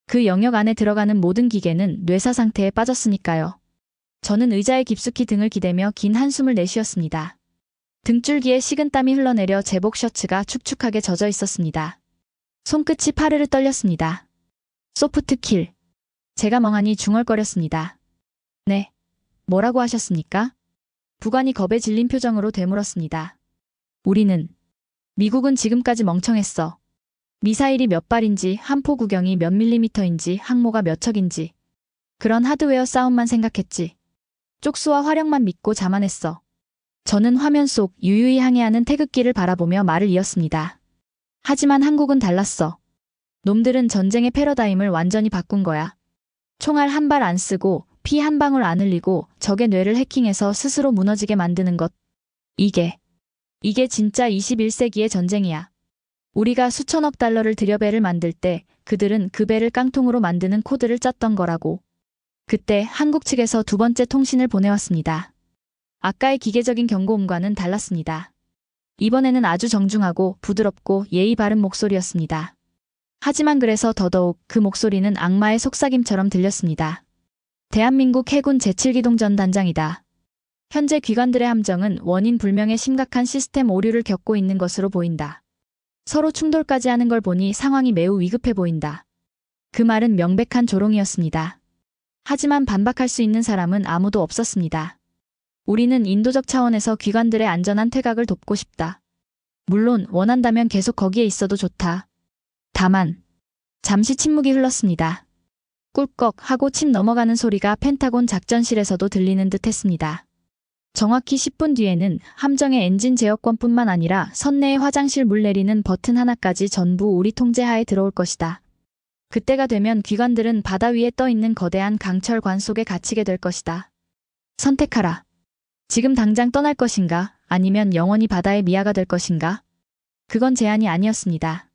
Speaker 1: 그 영역 안에 들어가는 모든 기계는 뇌사 상태에 빠졌으니까요. 저는 의자에 깊숙이 등을 기대며 긴 한숨을 내쉬었습니다. 등줄기에 식은땀이 흘러내려 제복 셔츠가 축축하게 젖어 있었습니다. 손끝이 파르르 떨렸습니다. 소프트킬. 제가 멍하니 중얼거렸습니다. 네. 뭐라고 하셨습니까? 부관이 겁에 질린 표정으로 되물었습니다. 우리는. 미국은 지금까지 멍청했어. 미사일이 몇 발인지, 함포 구경이 몇 밀리미터인지, 항모가 몇 척인지. 그런 하드웨어 싸움만 생각했지. 쪽수와 화력만 믿고 자만했어. 저는 화면 속 유유히 항해하는 태극기를 바라보며 말을 이었습니다. 하지만 한국은 달랐어. 놈들은 전쟁의 패러다임을 완전히 바꾼 거야. 총알 한 발 안 쓰고 피 한 방울 안 흘리고 적의 뇌를 해킹해서 스스로 무너지게 만드는 것. 이게 진짜 21세기의 전쟁이야. 우리가 수천억 달러를 들여 배를 만들 때 그들은 그 배를 깡통으로 만드는 코드를 짰던 거라고. 그때 한국 측에서 두 번째 통신을 보내왔습니다. 아까의 기계적인 경고음과는 달랐습니다. 이번에는 아주 정중하고 부드럽고 예의 바른 목소리였습니다. 하지만 그래서 더더욱 그 목소리는 악마의 속삭임처럼 들렸습니다. 대한민국 해군 제7기동전 단장이다. 현재 귀관들의 함정은 원인 불명의 심각한 시스템 오류를 겪고 있는 것으로 보인다. 서로 충돌까지 하는 걸 보니 상황이 매우 위급해 보인다. 그 말은 명백한 조롱이었습니다. 하지만 반박할 수 있는 사람은 아무도 없었습니다. 우리는 인도적 차원에서 귀관들의 안전한 퇴각을 돕고 싶다. 물론 원한다면 계속 거기에 있어도 좋다. 다만 잠시 침묵이 흘렀습니다. 꿀꺽 하고 침 넘어가는 소리가 펜타곤 작전실에서도 들리는 듯 했습니다. 정확히 10분 뒤에는 함정의 엔진 제어권뿐만 아니라 선내의 화장실 물 내리는 버튼 하나까지 전부 우리 통제하에 들어올 것이다. 그때가 되면 귀관들은 바다 위에 떠 있는 거대한 강철관 속에 갇히게 될 것이다. 선택하라. 지금 당장 떠날 것인가, 아니면 영원히 바다의 미아가 될 것인가? 그건 제한이 아니었습니다.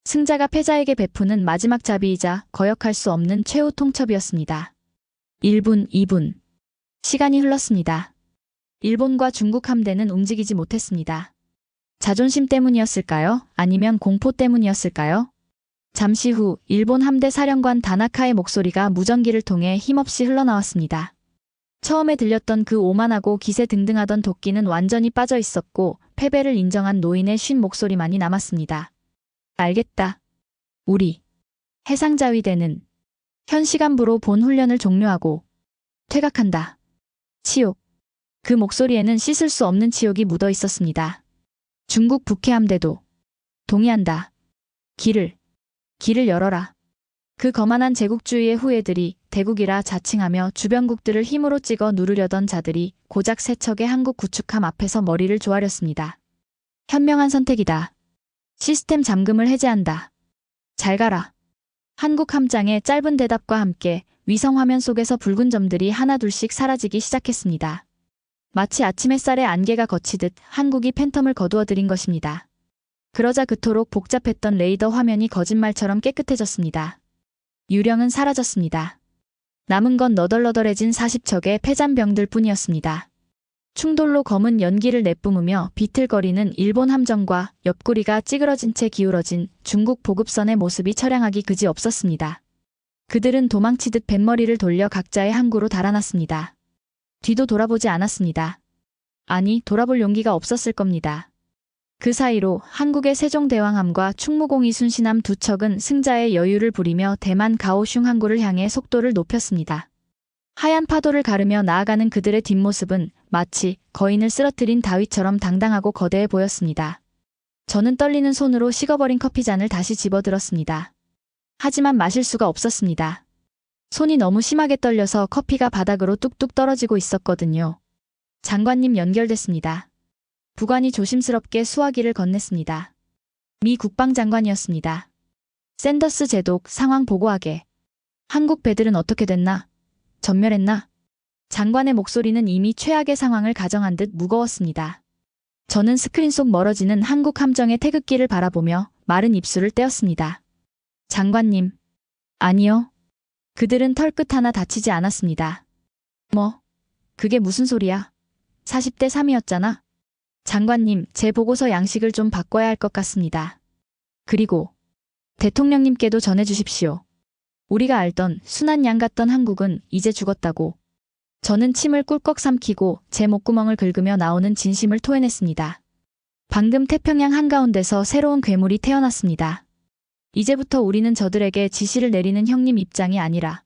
Speaker 1: 승자가 패자에게 베푸는 마지막 자비이자 거역할 수 없는 최후 통첩이었습니다. 1분, 2분. 시간이 흘렀습니다. 일본과 중국 함대는 움직이지 못했습니다. 자존심 때문이었을까요? 아니면 공포 때문이었을까요? 잠시 후 일본 함대 사령관 다나카의 목소리가 무전기를 통해 힘없이 흘러나왔습니다. 처음에 들렸던 그 오만하고 기세등등하던 도끼는 완전히 빠져 있었고 패배를 인정한 노인의 쉰 목소리만이 남았습니다. 알겠다. 우리 해상자위대는 현 시간부로 본 훈련을 종료하고 퇴각한다. 치욕. 그 목소리에는 씻을 수 없는 치욕이 묻어 있었습니다. 중국 북해함대도 동의한다. 길을 열어라. 그 거만한 제국주의의 후예들이 대국이라 자칭하며 주변국들을 힘으로 찍어 누르려던 자들이 고작 세 척의 한국 구축함 앞에서 머리를 조아렸습니다. 현명한 선택이다. 시스템 잠금을 해제한다. 잘 가라. 한국 함장의 짧은 대답과 함께 위성 화면 속에서 붉은 점들이 하나둘씩 사라지기 시작했습니다. 마치 아침 햇살에 안개가 걷히듯 한국이 팬텀을 거두어들인 것입니다. 그러자 그토록 복잡했던 레이더 화면이 거짓말처럼 깨끗해졌습니다. 유령은 사라졌습니다. 남은 건 너덜너덜해진 40척의 패잔병들 뿐이었습니다. 충돌로 검은 연기를 내뿜으며 비틀거리는 일본 함정과 옆구리가 찌그러진 채 기울어진 중국 보급선의 모습이 처량하기 그지 없었습니다. 그들은 도망치듯 뱃머리를 돌려 각자의 항구로 달아났습니다. 뒤도 돌아보지 않았습니다. 아니, 돌아볼 용기가 없었을 겁니다. 그 사이로 한국의 세종대왕함과 충무공이 순신함 두 척은 승자의 여유를 부리며 대만 가오슝 항구를 향해 속도를 높였습니다. 하얀 파도를 가르며 나아가는 그들의 뒷모습은 마치 거인을 쓰러뜨린 다윗처럼 당당하고 거대해 보였습니다. 저는 떨리는 손으로 식어버린 커피잔을 다시 집어들었습니다. 하지만 마실 수가 없었습니다. 손이 너무 심하게 떨려서 커피가 바닥으로 뚝뚝 떨어지고 있었거든요. 장관님 연결됐습니다. 부관이 조심스럽게 수화기를 건넸습니다. 미 국방장관이었습니다. 샌더스 제독 상황 보고하게. 한국 배들은 어떻게 됐나? 전멸했나? 장관의 목소리는 이미 최악의 상황을 가정한 듯 무거웠습니다. 저는 스크린 속 멀어지는 한국 함정의 태극기를 바라보며 마른 입술을 떼었습니다. 장관님. 아니요. 그들은 털끝 하나 다치지 않았습니다. 뭐? 그게 무슨 소리야? 40대 3이었잖아. 장관님, 제 보고서 양식을 좀 바꿔야 할 것 같습니다. 그리고 대통령님께도 전해주십시오. 우리가 알던 순한 양 같던 한국은 이제 죽었다고. 저는 침을 꿀꺽 삼키고 제 목구멍을 긁으며 나오는 진심을 토해냈습니다. 방금 태평양 한가운데서 새로운 괴물이 태어났습니다. 이제부터 우리는 저들에게 지시를 내리는 형님 입장이 아니라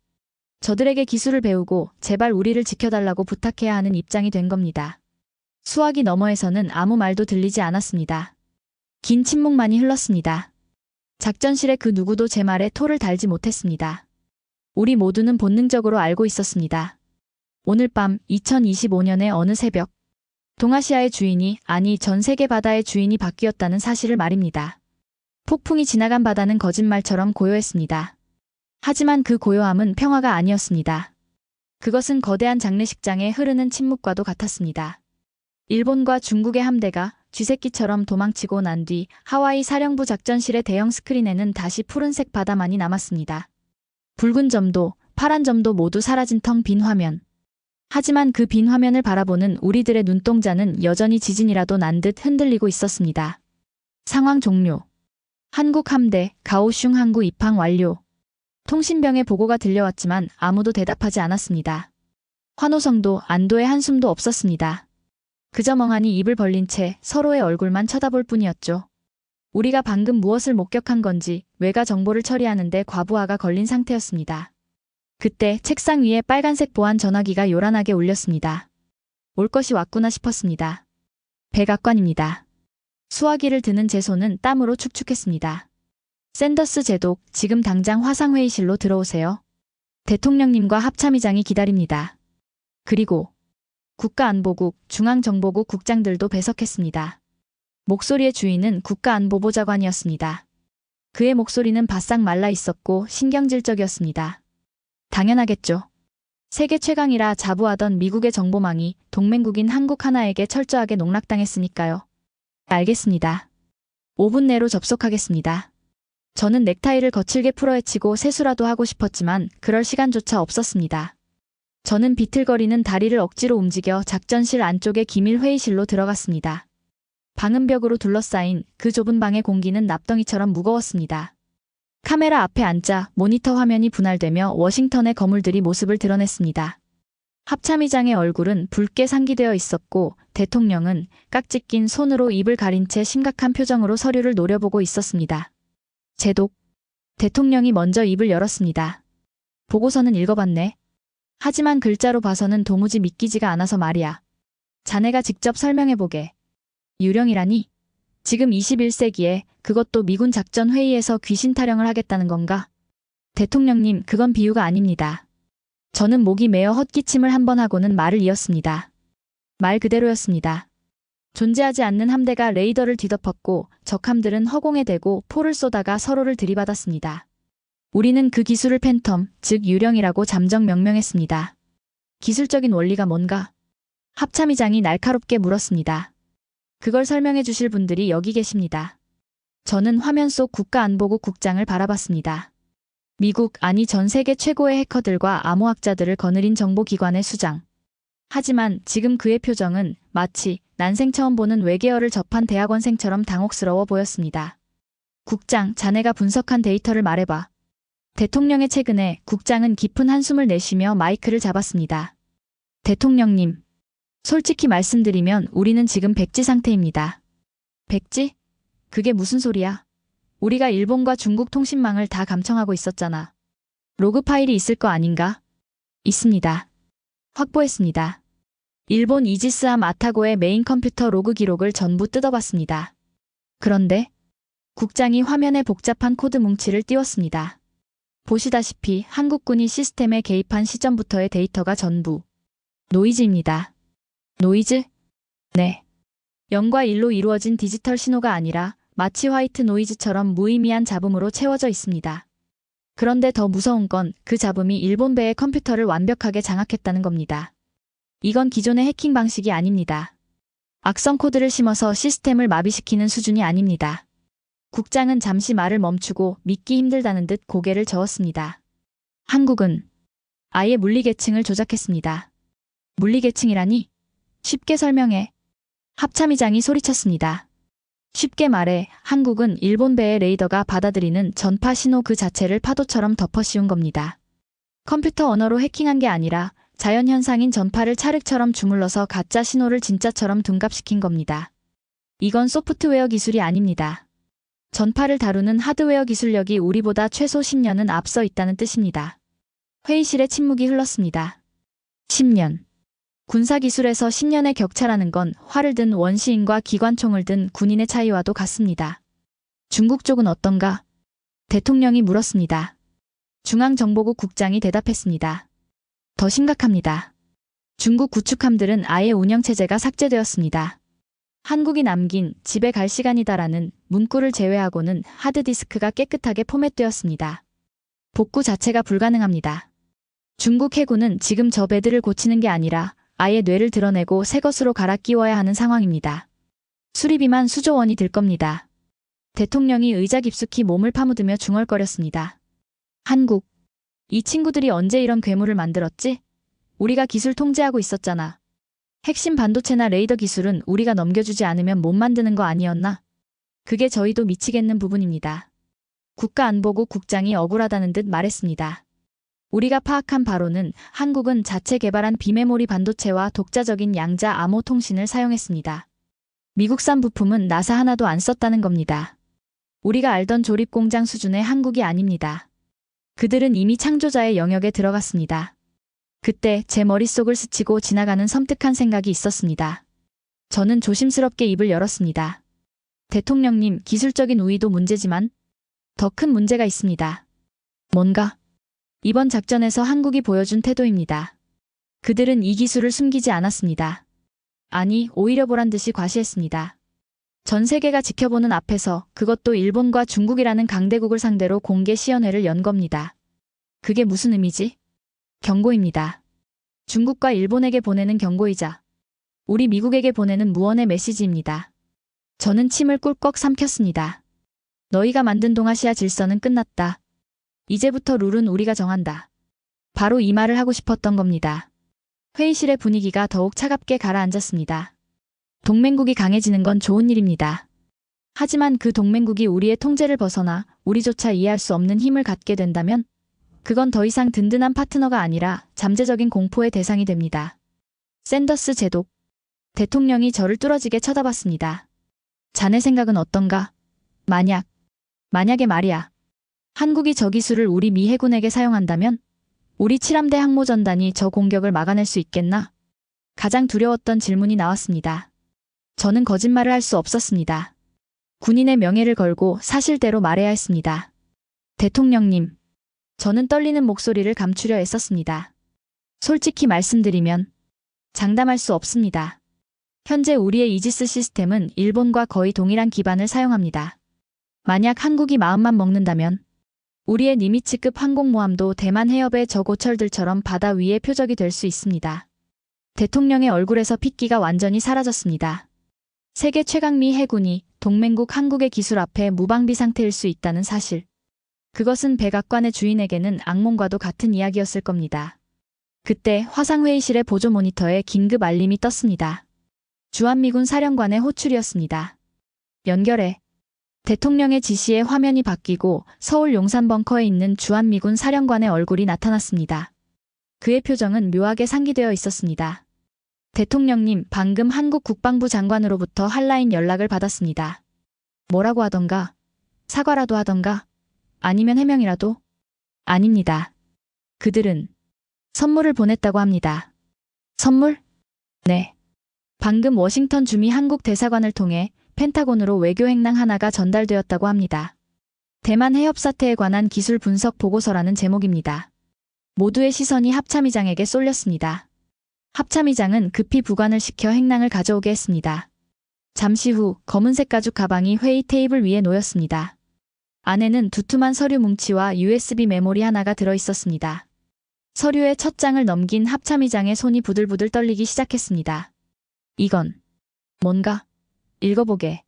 Speaker 1: 저들에게 기술을 배우고 제발 우리를 지켜달라고 부탁해야 하는 입장이 된 겁니다. 수화기 너머에서는 아무 말도 들리지 않았습니다. 긴 침묵만이 흘렀습니다. 작전실의 그 누구도 제 말에 토를 달지 못했습니다. 우리 모두는 본능적으로 알고 있었습니다. 오늘 밤 2025년의 어느 새벽, 동아시아의 주인이, 아니 전 세계 바다의 주인이 바뀌었다는 사실을 말입니다. 폭풍이 지나간 바다는 거짓말처럼 고요했습니다. 하지만 그 고요함은 평화가 아니었습니다. 그것은 거대한 장례식장에 흐르는 침묵과도 같았습니다. 일본과 중국의 함대가 쥐새끼처럼 도망치고 난 뒤 하와이 사령부 작전실의 대형 스크린에는 다시 푸른색 바다만이 남았습니다. 붉은 점도 파란 점도 모두 사라진 텅 빈 화면. 하지만 그 빈 화면을 바라보는 우리들의 눈동자는 여전히 지진이라도 난 듯 흔들리고 있었습니다. 상황 종료. 한국 함대 가오슝 항구 입항 완료. 통신병의 보고가 들려왔지만 아무도 대답하지 않았습니다. 환호성도 안도의 한숨도 없었습니다. 그저 멍하니 입을 벌린 채 서로의 얼굴만 쳐다볼 뿐이었죠. 우리가 방금 무엇을 목격한 건지 외가 정보를 처리하는데 과부하가 걸린 상태였습니다. 그때 책상 위에 빨간색 보안 전화기가 요란하게 울렸습니다. 올 것이 왔구나 싶었습니다. 백악관입니다. 수화기를 드는 제 손은 땀으로 축축했습니다. 샌더스 제독, 지금 당장 화상회의실로 들어오세요. 대통령님과 합참의장이 기다립니다. 그리고 국가안보국, 중앙정보국 국장들도 배석했습니다. 목소리의 주인은 국가안보보좌관이었습니다. 그의 목소리는 바싹 말라 있었고 신경질적이었습니다. 당연하겠죠. 세계 최강이라 자부하던 미국의 정보망이 동맹국인 한국 하나에게 철저하게 농락당했으니까요. 알겠습니다. 5분 내로 접속하겠습니다. 저는 넥타이를 거칠게 풀어헤치고 세수라도 하고 싶었지만 그럴 시간조차 없었습니다. 저는 비틀거리는 다리를 억지로 움직여 작전실 안쪽의 기밀 회의실로 들어갔습니다. 방음 벽으로 둘러싸인 그 좁은 방의 공기는 납덩이처럼 무거웠습니다. 카메라 앞에 앉자 모니터 화면이 분할되며 워싱턴의 거물들이 모습을 드러냈습니다. 합참의장의 얼굴은 붉게 상기되어 있었고 대통령은 깍지 낀 손으로 입을 가린 채 심각한 표정으로 서류를 노려보고 있었습니다. 제독. 대통령이 먼저 입을 열었습니다. 보고서는 읽어봤네. 하지만 글자로 봐서는 도무지 믿기지가 않아서 말이야. 자네가 직접 설명해보게. 유령이라니? 지금 21세기에 그것도 미군 작전 회의에서 귀신 타령을 하겠다는 건가? 대통령님, 그건 비유가 아닙니다. 저는 목이 메어 헛기침을 한 번 하고는 말을 이었습니다. 말 그대로였습니다. 존재하지 않는 함대가 레이더를 뒤덮었고 적함들은 허공에 대고 포를 쏘다가 서로를 들이받았습니다. 우리는 그 기술을 팬텀, 즉 유령이라고 잠정 명명했습니다. 기술적인 원리가 뭔가? 합참의장이 날카롭게 물었습니다. 그걸 설명해 주실 분들이 여기 계십니다. 저는 화면 속 국가안보국 국장을 바라봤습니다. 미국, 아니 전 세계 최고의 해커들과 암호학자들을 거느린 정보기관의 수장. 하지만 지금 그의 표정은 마치 난생 처음 보는 외계어를 접한 대학원생처럼 당혹스러워 보였습니다. 국장, 자네가 분석한 데이터를 말해봐. 대통령의 최근에 국장은 깊은 한숨을 내쉬며 마이크를 잡았습니다. 대통령님, 솔직히 말씀드리면 우리는 지금 백지 상태입니다. 백지? 그게 무슨 소리야? 우리가 일본과 중국 통신망을 다 감청하고 있었잖아. 로그 파일이 있을 거 아닌가? 있습니다. 확보했습니다. 일본 이지스함 아타고의 메인 컴퓨터 로그 기록을 전부 뜯어봤습니다. 그런데 국장이 화면에 복잡한 코드 뭉치를 띄웠습니다. 보시다시피 한국군이 시스템에 개입한 시점부터의 데이터가 전부 노이즈입니다. 노이즈? 네. 0과 1로 이루어진 디지털 신호가 아니라 마치 화이트 노이즈처럼 무의미한 잡음으로 채워져 있습니다. 그런데 더 무서운 건 그 잡음이 일본배의 컴퓨터를 완벽하게 장악했다는 겁니다. 이건 기존의 해킹 방식이 아닙니다. 악성 코드를 심어서 시스템을 마비시키는 수준이 아닙니다. 국장은 잠시 말을 멈추고 믿기 힘들다는 듯 고개를 저었습니다. 한국은 아예 물리계층을 조작했습니다. 물리계층이라니? 쉽게 설명해. 합참의장이 소리쳤습니다. 쉽게 말해 한국은 일본배의 레이더가 받아들이는 전파 신호 그 자체를 파도처럼 덮어 씌운 겁니다. 컴퓨터 언어로 해킹한 게 아니라 자연현상인 전파를 찰흙처럼 주물러서 가짜 신호를 진짜처럼 둔갑시킨 겁니다. 이건 소프트웨어 기술이 아닙니다. 전파를 다루는 하드웨어 기술력이 우리보다 최소 10년은 앞서 있다는 뜻입니다. 회의실에 침묵이 흘렀습니다. 10년. 군사기술에서 10년의 격차라는 건 활을 든 원시인과 기관총을 든 군인의 차이와도 같습니다. 중국 쪽은 어떤가? 대통령이 물었습니다. 중앙정보국 국장이 대답했습니다. 더 심각합니다. 중국 구축함들은 아예 운영체제가 삭제되었습니다. 한국이 남긴 집에 갈 시간이다라는 문구를 제외하고는 하드디스크가 깨끗하게 포맷되었습니다. 복구 자체가 불가능합니다. 중국 해군은 지금 저 배들을 고치는 게 아니라 아예 뇌를 드러내고 새 것으로 갈아 끼워야 하는 상황입니다. 수리비만 수조 원이 들 겁니다. 대통령이 의자 깊숙이 몸을 파묻으며 중얼거렸습니다. 한국. 이 친구들이 언제 이런 괴물을 만들었지? 우리가 기술 통제하고 있었잖아. 핵심 반도체나 레이더 기술은 우리가 넘겨주지 않으면 못 만드는 거 아니었나? 그게 저희도 미치겠는 부분입니다. 국가안보국 국장이 억울하다는 듯 말했습니다. 우리가 파악한 바로는 한국은 자체 개발한 비메모리 반도체와 독자적인 양자 암호 통신을 사용했습니다. 미국산 부품은 나사 하나도 안 썼다는 겁니다. 우리가 알던 조립공장 수준의 한국이 아닙니다. 그들은 이미 창조자의 영역에 들어갔습니다. 그때 제 머릿속을 스치고 지나가는 섬뜩한 생각이 있었습니다. 저는 조심스럽게 입을 열었습니다. 대통령님, 기술적인 우위도 문제지만 더 큰 문제가 있습니다. 뭔가? 이번 작전에서 한국이 보여준 태도입니다. 그들은 이 기술을 숨기지 않았습니다. 아니, 오히려 보란 듯이 과시했습니다. 전 세계가 지켜보는 앞에서 그것도 일본과 중국이라는 강대국을 상대로 공개 시연회를 연 겁니다. 그게 무슨 의미지? 경고입니다. 중국과 일본에게 보내는 경고이자 우리 미국에게 보내는 무언의 메시지입니다. 저는 침을 꿀꺽 삼켰습니다. 너희가 만든 동아시아 질서는 끝났다. 이제부터 룰은 우리가 정한다. 바로 이 말을 하고 싶었던 겁니다. 회의실의 분위기가 더욱 차갑게 가라앉았습니다. 동맹국이 강해지는 건 좋은 일입니다. 하지만 그 동맹국이 우리의 통제를 벗어나 우리조차 이해할 수 없는 힘을 갖게 된다면 그건 더 이상 든든한 파트너가 아니라 잠재적인 공포의 대상이 됩니다. 샌더스 제독. 대통령이 저를 뚫어지게 쳐다봤습니다. 자네 생각은 어떤가? 만약에 말이야. 한국이 저 기술을 우리 미 해군에게 사용한다면 우리 7함대 항모전단이 저 공격을 막아낼 수 있겠나? 가장 두려웠던 질문이 나왔습니다. 저는 거짓말을 할 수 없었습니다. 군인의 명예를 걸고 사실대로 말해야 했습니다. 대통령님, 저는 떨리는 목소리를 감추려 애썼습니다. 솔직히 말씀드리면 장담할 수 없습니다. 현재 우리의 이지스 시스템은 일본과 거의 동일한 기반을 사용합니다. 만약 한국이 마음만 먹는다면 우리의 니미츠급 항공모함도 대만 해협의 저 고철들처럼 바다 위의 표적이 될 수 있습니다. 대통령의 얼굴에서 핏기가 완전히 사라졌습니다. 세계 최강미 해군이 동맹국 한국의 기술 앞에 무방비 상태일 수 있다는 사실. 그것은 백악관의 주인에게는 악몽과도 같은 이야기였을 겁니다. 그때 화상회의실의 보조 모니터에 긴급 알림이 떴습니다. 주한미군 사령관의 호출이었습니다. 연결해. 대통령의 지시에 화면이 바뀌고 서울 용산 벙커에 있는 주한미군 사령관의 얼굴이 나타났습니다. 그의 표정은 묘하게 상기되어 있었습니다. 대통령님, 방금 한국 국방부 장관으로부터 핫라인 연락을 받았습니다. 뭐라고 하던가? 사과라도 하던가? 아니면 해명이라도? 아닙니다. 그들은 선물을 보냈다고 합니다. 선물? 네. 방금 워싱턴 주미 한국 대사관을 통해 펜타곤으로 외교 행랑 하나가 전달되었다고 합니다. 대만 해협 사태에 관한 기술 분석 보고서라는 제목입니다. 모두의 시선이 합참의장에게 쏠렸습니다. 합참의장은 급히 부관을 시켜 행랑을 가져오게 했습니다. 잠시 후 검은색 가죽 가방이 회의 테이블 위에 놓였습니다. 안에는 두툼한 서류 뭉치와 USB 메모리 하나가 들어 있었습니다. 서류의 첫 장을 넘긴 합참의장의 손이 부들부들 떨리기 시작했습니다. 이건 뭔가? 읽어보게.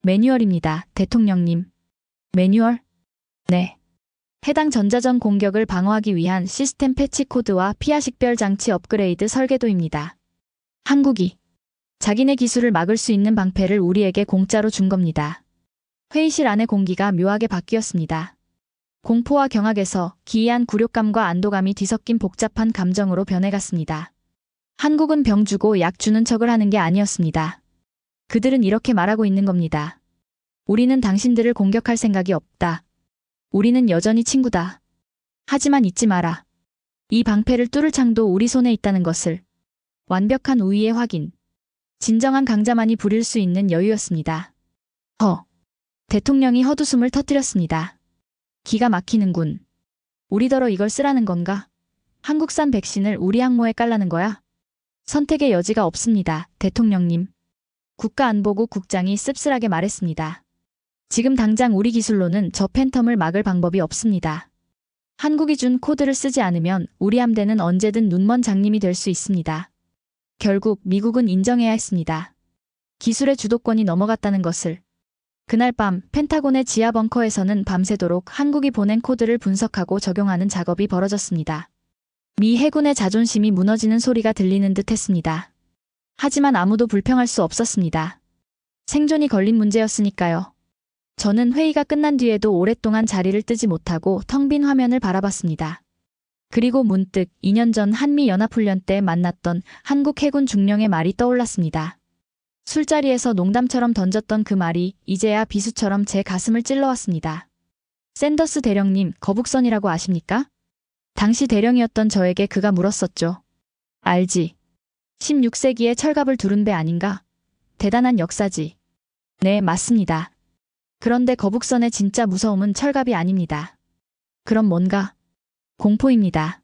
Speaker 1: 매뉴얼입니다, 대통령님. 매뉴얼? 네. 해당 전자전 공격을 방어하기 위한 시스템 패치 코드와 피하 식별 장치 업그레이드 설계도입니다. 한국이 자기네 기술을 막을 수 있는 방패를 우리에게 공짜로 준 겁니다. 회의실 안의 공기가 묘하게 바뀌었습니다. 공포와 경악에서 기이한 굴욕감과 안도감이 뒤섞인 복잡한 감정으로 변해갔습니다. 한국은 병 주고 약 주는 척을 하는 게 아니었습니다. 그들은 이렇게 말하고 있는 겁니다. 우리는 당신들을 공격할 생각이 없다. 우리는 여전히 친구다. 하지만 잊지 마라. 이 방패를 뚫을 창도 우리 손에 있다는 것을. 완벽한 우위의 확인. 진정한 강자만이 부릴 수 있는 여유였습니다. 대통령이 헛웃음을 터뜨렸습니다. 기가 막히는군. 우리더러 이걸 쓰라는 건가? 한국산 백신을 우리 항모에 깔라는 거야? 선택의 여지가 없습니다, 대통령님. 국가안보국 국장이 씁쓸하게 말했습니다. 지금 당장 우리 기술로는 저 팬텀을 막을 방법이 없습니다. 한국이 준 코드를 쓰지 않으면 우리 함대는 언제든 눈먼 장님이 될 수 있습니다. 결국 미국은 인정해야 했습니다. 기술의 주도권이 넘어갔다는 것을. 그날 밤 펜타곤의 지하 벙커에서는 밤새도록 한국이 보낸 코드를 분석하고 적용하는 작업이 벌어졌습니다. 미 해군의 자존심이 무너지는 소리가 들리는 듯 했습니다. 하지만 아무도 불평할 수 없었습니다. 생존이 걸린 문제였으니까요. 저는 회의가 끝난 뒤에도 오랫동안 자리를 뜨지 못하고 텅 빈 화면을 바라봤습니다. 그리고 문득 2년 전 한미연합훈련 때 만났던 한국 해군 중령의 말이 떠올랐습니다. 술자리에서 농담처럼 던졌던 그 말이 이제야 비수처럼 제 가슴을 찔러왔습니다. 샌더스 대령님, 거북선이라고 아십니까? 당시 대령이었던 저에게 그가 물었었죠. 알지. 16세기에 철갑을 두른 배 아닌가? 대단한 역사지. 네, 맞습니다. 그런데 거북선의 진짜 무서움은 철갑이 아닙니다. 그럼 뭔가? 공포입니다.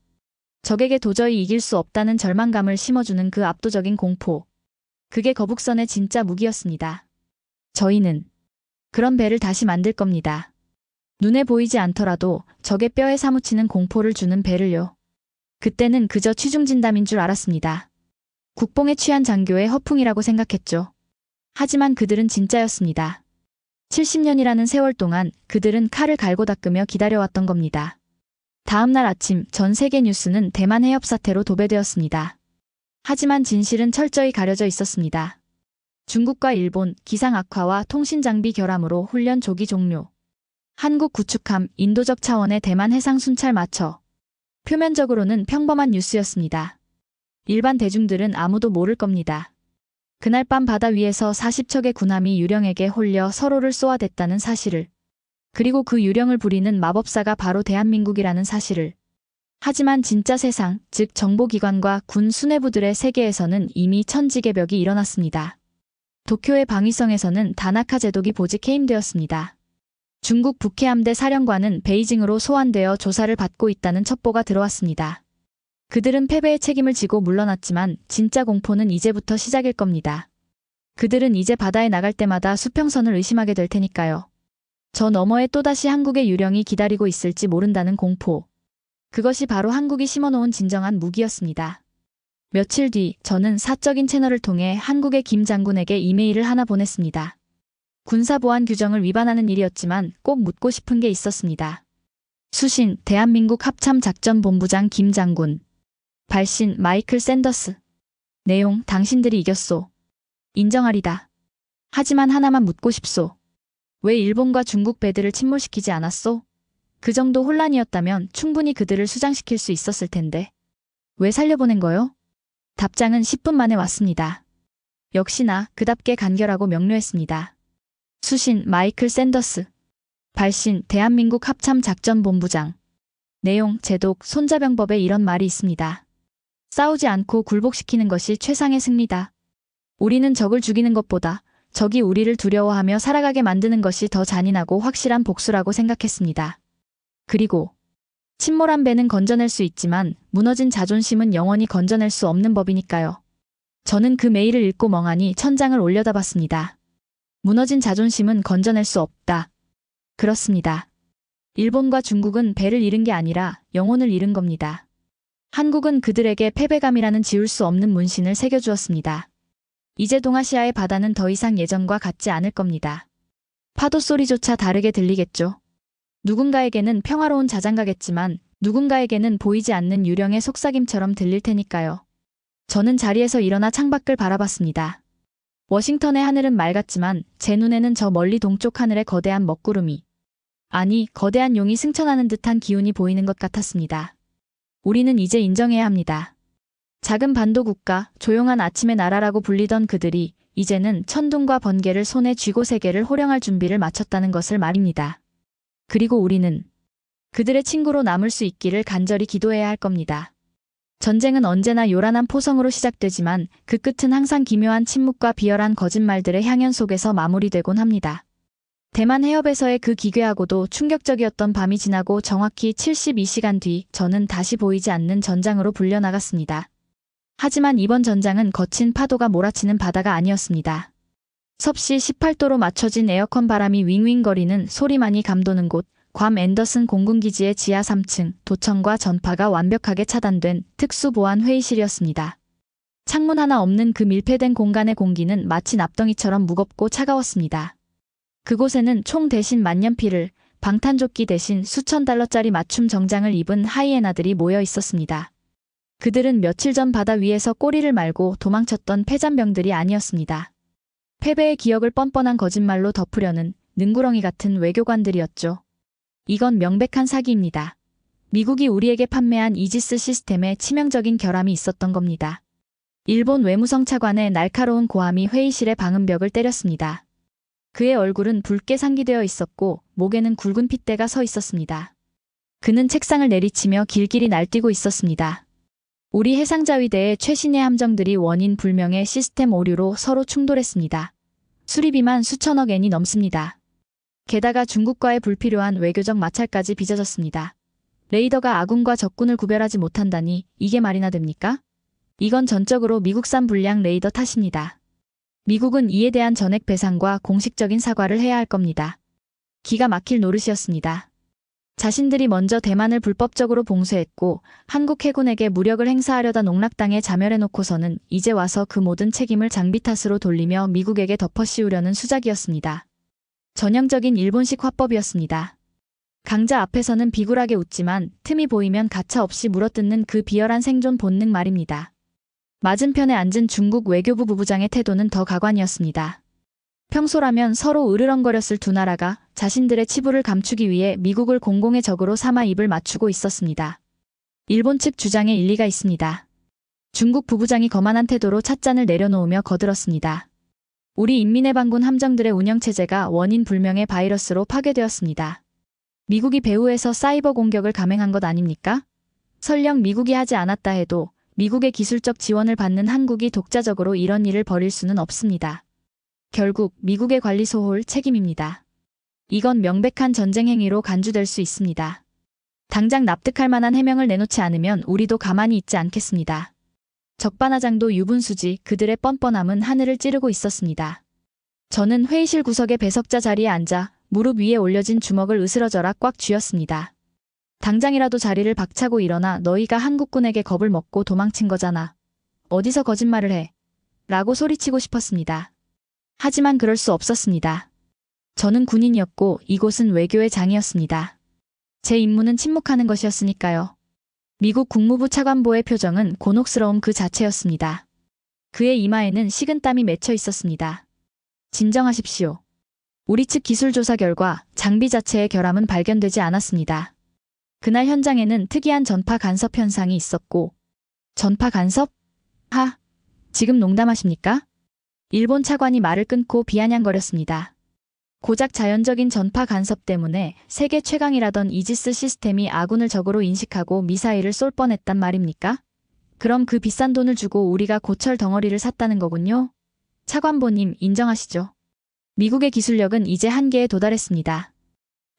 Speaker 1: 적에게 도저히 이길 수 없다는 절망감을 심어주는 그 압도적인 공포. 그게 거북선의 진짜 무기였습니다. 저희는 그런 배를 다시 만들 겁니다. 눈에 보이지 않더라도 적의 뼈에 사무치는 공포를 주는 배를요. 그때는 그저 취중진담인 줄 알았습니다. 국뽕에 취한 장교의 허풍이라고 생각했죠. 하지만 그들은 진짜였습니다. 70년이라는 세월 동안 그들은 칼을 갈고 닦으며 기다려왔던 겁니다. 다음 날 아침 전 세계 뉴스는 대만 해협 사태로 도배되었습니다. 하지만 진실은 철저히 가려져 있었습니다. 중국과 일본 기상 악화와 통신 장비 결함으로 훈련 조기 종료. 한국 구축함 인도적 차원의 대만 해상 순찰 마처. 표면적으로는 평범한 뉴스였습니다. 일반 대중들은 아무도 모를 겁니다. 그날 밤 바다 위에서 40척의 군함이 유령에게 홀려 서로를 쏘아댔다는 사실을. 그리고 그 유령을 부리는 마법사가 바로 대한민국이라는 사실을. 하지만 진짜 세상, 즉 정보기관과 군 수뇌부들의 세계에서는 이미 천지개벽이 일어났습니다. 도쿄의 방위성에서는 다나카 제독이 보직 해임되었습니다. 중국 북해함대 사령관은 베이징으로 소환되어 조사를 받고 있다는 첩보가 들어왔습니다. 그들은 패배의 책임을 지고 물러났지만 진짜 공포는 이제부터 시작일 겁니다. 그들은 이제 바다에 나갈 때마다 수평선을 의심하게 될 테니까요. 저 너머에 또다시 한국의 유령이 기다리고 있을지 모른다는 공포. 그것이 바로 한국이 심어놓은 진정한 무기였습니다. 며칠 뒤 저는 사적인 채널을 통해 한국의 김 장군에게 이메일을 하나 보냈습니다. 군사보안 규정을 위반하는 일이었지만 꼭 묻고 싶은 게 있었습니다. 수신 대한민국 합참작전본부장 김 장군. 발신 마이클 샌더스. 내용 당신들이 이겼소. 인정하리다. 하지만 하나만 묻고 싶소. 왜 일본과 중국 배들을 침몰시키지 않았소? 그 정도 혼란이었다면 충분히 그들을 수장시킬 수 있었을 텐데. 왜 살려보낸 거요? 답장은 10분 만에 왔습니다. 역시나 그답게 간결하고 명료했습니다. 수신 마이클 샌더스. 발신 대한민국 합참작전본부장. 내용 제독 손자병법에 이런 말이 있습니다. 싸우지 않고 굴복시키는 것이 최상의 승리다. 우리는 적을 죽이는 것보다 적이 우리를 두려워하며 살아가게 만드는 것이 더 잔인하고 확실한 복수라고 생각했습니다. 그리고 침몰한 배는 건져낼 수 있지만 무너진 자존심은 영원히 건져낼 수 없는 법이니까요. 저는 그 메일을 읽고 멍하니 천장을 올려다봤습니다. 무너진 자존심은 건져낼 수 없다. 그렇습니다. 일본과 중국은 배를 잃은 게 아니라 영혼을 잃은 겁니다. 한국은 그들에게 패배감이라는 지울 수 없는 문신을 새겨주었습니다. 이제 동아시아의 바다는 더 이상 예전과 같지 않을 겁니다. 파도 소리조차 다르게 들리겠죠. 누군가에게는 평화로운 자장가겠지만 누군가에게는 보이지 않는 유령의 속삭임처럼 들릴 테니까요. 저는 자리에서 일어나 창밖을 바라봤습니다. 워싱턴의 하늘은 맑았지만 제 눈에는 저 멀리 동쪽 하늘의 거대한 먹구름이, 아니 거대한 용이 승천하는 듯한 기운이 보이는 것 같았습니다. 우리는 이제 인정해야 합니다. 작은 반도 국가, 조용한 아침의 나라라고 불리던 그들이 이제는 천둥과 번개를 손에 쥐고 세계를 호령할 준비를 마쳤다는 것을 말입니다. 그리고 우리는 그들의 친구로 남을 수 있기를 간절히 기도해야 할 겁니다. 전쟁은 언제나 요란한 포성으로 시작되지만 그 끝은 항상 기묘한 침묵과 비열한 거짓말들의 향연 속에서 마무리되곤 합니다. 대만 해협에서의 그 기괴하고도 충격적이었던 밤이 지나고 정확히 72시간 뒤 저는 다시 보이지 않는 전장으로 불려나갔습니다. 하지만 이번 전장은 거친 파도가 몰아치는 바다가 아니었습니다. 섭씨 18도로 맞춰진 에어컨 바람이 윙윙거리는 소리만이 감도는 곳, 괌 앤더슨 공군기지의 지하 3층, 도청과 전파가 완벽하게 차단된 특수보안 회의실이었습니다. 창문 하나 없는 그 밀폐된 공간의 공기는 마치 납덩이처럼 무겁고 차가웠습니다. 그곳에는 총 대신 만년필을, 방탄조끼 대신 수천 달러짜리 맞춤 정장을 입은 하이에나들이 모여 있었습니다. 그들은 며칠 전 바다 위에서 꼬리를 말고 도망쳤던 패잔병들이 아니었습니다. 패배의 기억을 뻔뻔한 거짓말로 덮으려는 능구렁이 같은 외교관들이었죠. 이건 명백한 사기입니다. 미국이 우리에게 판매한 이지스 시스템에 치명적인 결함이 있었던 겁니다. 일본 외무성 차관의 날카로운 고함이 회의실의 방음벽을 때렸습니다. 그의 얼굴은 붉게 상기되어 있었고 목에는 굵은 핏대가 서 있었습니다. 그는 책상을 내리치며 길길이 날뛰고 있었습니다. 우리 해상자위대의 최신의 함정들이 원인 불명의 시스템 오류로 서로 충돌했습니다. 수리비만 수천억 엔이 넘습니다. 게다가 중국과의 불필요한 외교적 마찰까지 빚어졌습니다. 레이더가 아군과 적군을 구별하지 못한다니 이게 말이나 됩니까? 이건 전적으로 미국산 불량 레이더 탓입니다. 미국은 이에 대한 전액 배상과 공식적인 사과를 해야 할 겁니다. 기가 막힐 노릇이었습니다. 자신들이 먼저 대만을 불법적으로 봉쇄했고 한국 해군에게 무력을 행사하려다 농락당해 자멸해놓고서는 이제 와서 그 모든 책임을 장비 탓으로 돌리며 미국에게 덮어씌우려는 수작이었습니다. 전형적인 일본식 화법이었습니다. 강자 앞에서는 비굴하게 웃지만 틈이 보이면 가차없이 물어뜯는 그 비열한 생존 본능 말입니다. 맞은편에 앉은 중국 외교부 부부장의 태도는 더 가관이었습니다. 평소라면 서로 으르렁거렸을 두 나라가 자신들의 치부를 감추기 위해 미국을 공공의 적으로 삼아 입을 맞추고 있었습니다. 일본 측 주장에 일리가 있습니다. 중국 부부장이 거만한 태도로 찻잔을 내려놓으며 거들었습니다. 우리 인민해방군 함정들의 운영체제가 원인 불명의 바이러스로 파괴되었습니다. 미국이 배후에서 사이버 공격을 감행한 것 아닙니까? 설령 미국이 하지 않았다 해도 미국의 기술적 지원을 받는 한국이 독자적으로 이런 일을 벌일 수는 없습니다. 결국 미국의 관리 소홀 책임입니다. 이건 명백한 전쟁 행위로 간주될 수 있습니다. 당장 납득할 만한 해명을 내놓지 않으면 우리도 가만히 있지 않겠습니다. 적반하장도 유분수지 그들의 뻔뻔함은 하늘을 찌르고 있었습니다. 저는 회의실 구석의 배석자 자리에 앉아 무릎 위에 올려진 주먹을 으스러져라 꽉 쥐었습니다. 당장이라도 자리를 박차고 일어나 너희가 한국군에게 겁을 먹고 도망친 거잖아. 어디서 거짓말을 해? 라고 소리치고 싶었습니다. 하지만 그럴 수 없었습니다. 저는 군인이었고 이곳은 외교의 장이었습니다. 제 임무는 침묵하는 것이었으니까요. 미국 국무부 차관보의 표정은 곤혹스러움 그 자체였습니다. 그의 이마에는 식은땀이 맺혀 있었습니다. 진정하십시오. 우리 측 기술조사 결과 장비 자체의 결함은 발견되지 않았습니다. 그날 현장에는 특이한 전파 간섭 현상이 있었고 전파 간섭? 지금 농담하십니까? 일본 차관이 말을 끊고 비아냥거렸습니다. 고작 자연적인 전파 간섭 때문에 세계 최강이라던 이지스 시스템이 아군을 적으로 인식하고 미사일을 쏠 뻔했단 말입니까? 그럼 그 비싼 돈을 주고 우리가 고철 덩어리를 샀다는 거군요? 차관보님 인정하시죠? 미국의 기술력은 이제 한계에 도달했습니다.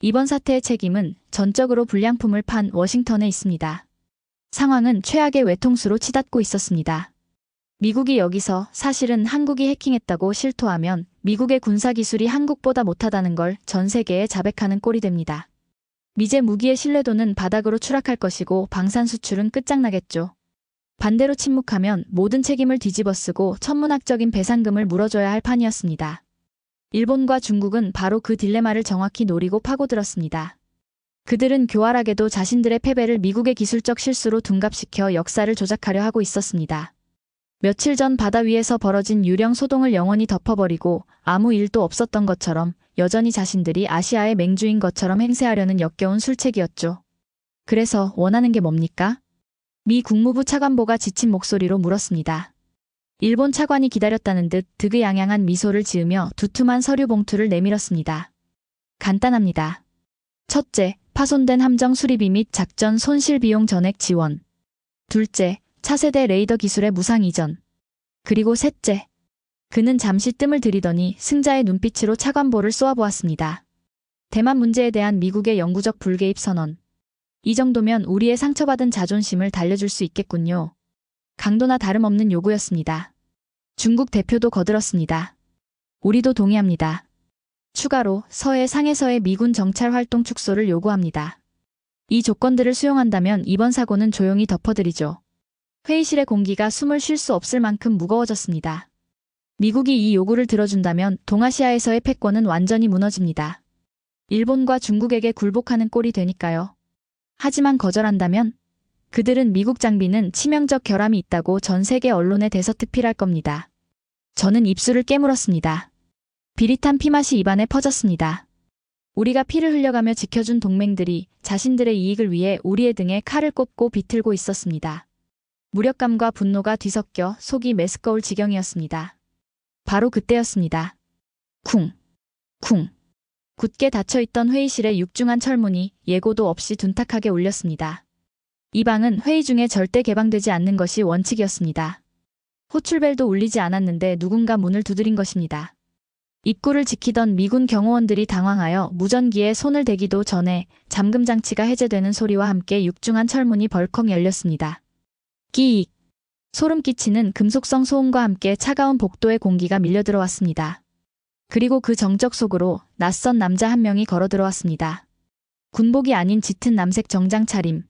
Speaker 1: 이번 사태의 책임은 전적으로 불량품을 판 워싱턴에 있습니다. 상황은 최악의 외통수로 치닫고 있었습니다. 미국이 여기서 사실은 한국이 해킹했다고 실토하면 미국의 군사기술이 한국보다 못하다는 걸 전 세계에 자백하는 꼴이 됩니다. 미제 무기의 신뢰도는 바닥으로 추락할 것이고 방산 수출은 끝장나겠죠. 반대로 침묵하면 모든 책임을 뒤집어쓰고 천문학적인 배상금을 물어줘야 할 판이었습니다. 일본과 중국은 바로 그 딜레마를 정확히 노리고 파고들었습니다. 그들은 교활하게도 자신들의 패배를 미국의 기술적 실수로 둔갑시켜 역사를 조작하려 하고 있었습니다. 며칠 전 바다 위에서 벌어진 유령 소동을 영원히 덮어버리고 아무 일도 없었던 것처럼 여전히 자신들이 아시아의 맹주인 것처럼 행세하려는 역겨운 술책이었죠. 그래서 원하는 게 뭡니까? 미 국무부 차관보가 지친 목소리로 물었습니다. 일본 차관이 기다렸다는 듯 득의양양한 미소를 지으며 두툼한 서류 봉투를 내밀었습니다. 간단합니다. 첫째, 파손된 함정 수리비 및 작전 손실 비용 전액 지원. 둘째, 차세대 레이더 기술의 무상 이전. 그리고 셋째. 그는 잠시 뜸을 들이더니 승자의 눈빛으로 차관보를 쏘아보았습니다. 대만 문제에 대한 미국의 영구적 불개입 선언. 이 정도면 우리의 상처받은 자존심을 달래줄 수 있겠군요. 강도나 다름없는 요구였습니다. 중국 대표도 거들었습니다. 우리도 동의합니다. 추가로 서해 상해서의 미군 정찰 활동 축소를 요구합니다. 이 조건들을 수용한다면 이번 사고는 조용히 덮어드리죠. 회의실의 공기가 숨을 쉴 수 없을 만큼 무거워졌습니다. 미국이 이 요구를 들어준다면 동아시아에서의 패권은 완전히 무너집니다. 일본과 중국에게 굴복하는 꼴이 되니까요. 하지만 거절한다면 그들은 미국 장비는 치명적 결함이 있다고 전 세계 언론에 대서특필할 겁니다. 저는 입술을 깨물었습니다. 비릿한 피맛이 입안에 퍼졌습니다. 우리가 피를 흘려가며 지켜준 동맹들이 자신들의 이익을 위해 우리의 등에 칼을 꽂고 비틀고 있었습니다. 무력감과 분노가 뒤섞여 속이 메스꺼울 지경이었습니다. 바로 그때였습니다. 쿵, 쿵. 굳게 닫혀있던 회의실의 육중한 철문이 예고도 없이 둔탁하게 울렸습니다. 이 방은 회의 중에 절대 개방되지 않는 것이 원칙이었습니다. 호출벨도 울리지 않았는데 누군가 문을 두드린 것입니다. 입구를 지키던 미군 경호원들이 당황하여 무전기에 손을 대기도 전에 잠금 장치가 해제되는 소리와 함께 육중한 철문이 벌컥 열렸습니다. 끼익. 소름 끼치는 금속성 소음과 함께 차가운 복도의 공기가 밀려 들어왔습니다. 그리고 그 정적 속으로 낯선 남자 한 명이 걸어 들어왔습니다. 군복이 아닌 짙은 남색 정장 차림.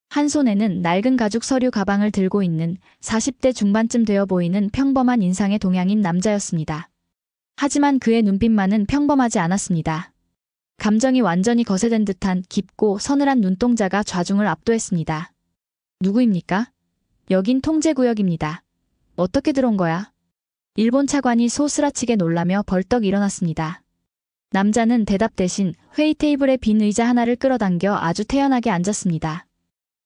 Speaker 1: 한 손에는 낡은 가죽 서류 가방을 들고 있는 40대 중반쯤 되어 보이는 평범한 인상의 동양인 남자였습니다. 하지만 그의 눈빛만은 평범하지 않았습니다. 감정이 완전히 거세된 듯한 깊고 서늘한 눈동자가 좌중을 압도했습니다. 누구입니까? 여긴 통제구역입니다. 어떻게 들어온 거야? 일본 차관이 소스라치게 놀라며 벌떡 일어났습니다. 남자는 대답 대신 회의 테이블에 빈 의자 하나를 끌어당겨 아주 태연하게 앉았습니다.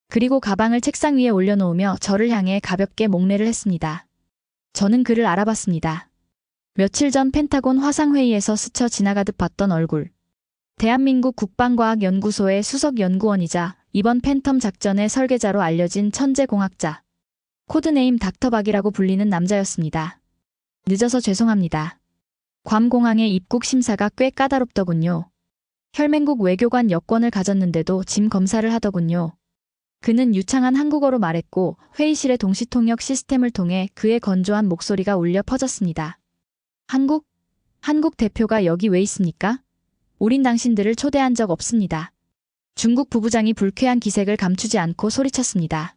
Speaker 1: 그리고 가방을 책상 위에 올려놓으며 저를 향해 가볍게 목례를 했습니다. 저는 그를 알아봤습니다. 며칠 전 펜타곤 화상회의에서 스쳐 지나가듯 봤던 얼굴. 대한민국 국방과학연구소의 수석연구원이자 이번 팬텀 작전의 설계자로 알려진 천재공학자. 코드네임 닥터박이라고 불리는 남자였습니다. 늦어서 죄송합니다. 괌 공항의 입국 심사가 꽤 까다롭더군요. 혈맹국 외교관 여권을 가졌는데도 짐 검사를 하더군요. 그는 유창한 한국어로 말했고 회의실의 동시통역 시스템을 통해 그의 건조한 목소리가 울려 퍼졌습니다. 한국 대표가 여기 왜 있습니까? 우린 당신들을 초대한 적 없습니다. 중국 부부장이 불쾌한 기색을 감추지 않고 소리쳤습니다.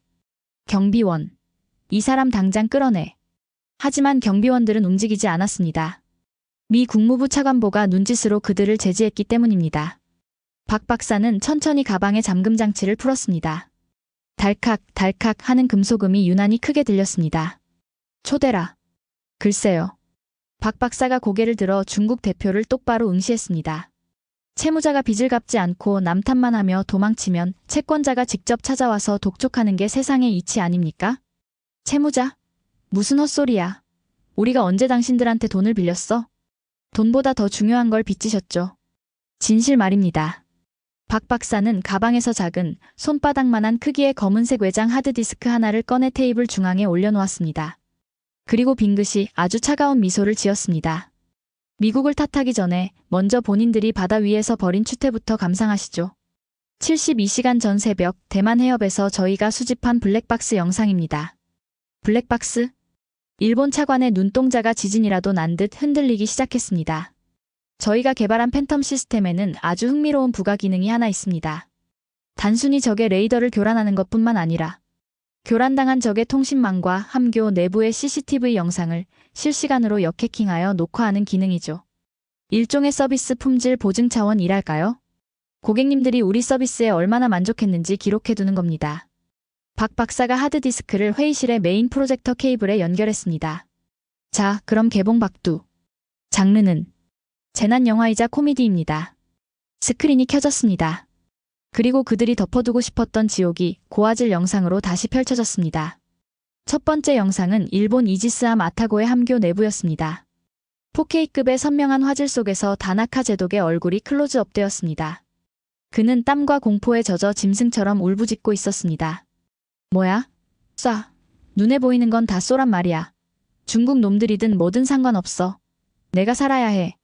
Speaker 1: 경비원. 이 사람 당장 끌어내. 하지만 경비원들은 움직이지 않았습니다. 미 국무부 차관보가 눈짓으로 그들을 제지했기 때문입니다. 박 박사는 천천히 가방의 잠금 장치를 풀었습니다. 달칵 달칵 하는 금소금이 유난히 크게 들렸습니다. 초대라. 글쎄요. 박 박사가 고개를 들어 중국 대표를 똑바로 응시했습니다. 채무자가 빚을 갚지 않고 남탓만 하며 도망치면 채권자가 직접 찾아와서 독촉하는 게 세상의 이치 아닙니까? 채무자? 무슨 헛소리야. 우리가 언제 당신들한테 돈을 빌렸어? 돈보다 더 중요한 걸 빚지셨죠. 진실 말입니다. 박 박사는 가방에서 작은 손바닥만한 크기의 검은색 외장 하드디스크 하나를 꺼내 테이블 중앙에 올려놓았습니다. 그리고 빙긋이 아주 차가운 미소를 지었습니다. 미국을 탓하기 전에 먼저 본인들이 바다 위에서 벌인 추태부터 감상하시죠. 72시간 전 새벽 대만 해협에서 저희가 수집한 블랙박스 영상입니다. 블랙박스? 일본 차관의 눈동자가 지진이라도 난 듯 흔들리기 시작했습니다. 저희가 개발한 팬텀 시스템에는 아주 흥미로운 부가 기능이 하나 있습니다. 단순히 적의 레이더를 교란하는 것뿐만 아니라 교란당한 적의 통신망과 함교 내부의 CCTV 영상을 실시간으로 역해킹하여 녹화하는 기능이죠. 일종의 서비스 품질 보증 차원이랄까요? 고객님들이 우리 서비스에 얼마나 만족했는지 기록해두는 겁니다. 박 박사가 하드디스크를 회의실의 메인 프로젝터 케이블에 연결했습니다. 자, 그럼 개봉 박두. 장르는 재난 영화이자 코미디입니다. 스크린이 켜졌습니다. 그리고 그들이 덮어두고 싶었던 지옥이 고화질 영상으로 다시 펼쳐졌습니다. 첫 번째 영상은 일본 이지스함 아타고의 함교 내부였습니다. 4K급의 선명한 화질 속에서 다나카 제독의 얼굴이 클로즈업되었습니다. 그는 땀과 공포에 젖어 짐승처럼 울부짖고 있었습니다. 뭐야? 쏴. 눈에 보이는 건 다 쏘란 말이야. 중국 놈들이든 뭐든 상관없어. 내가 살아야 해.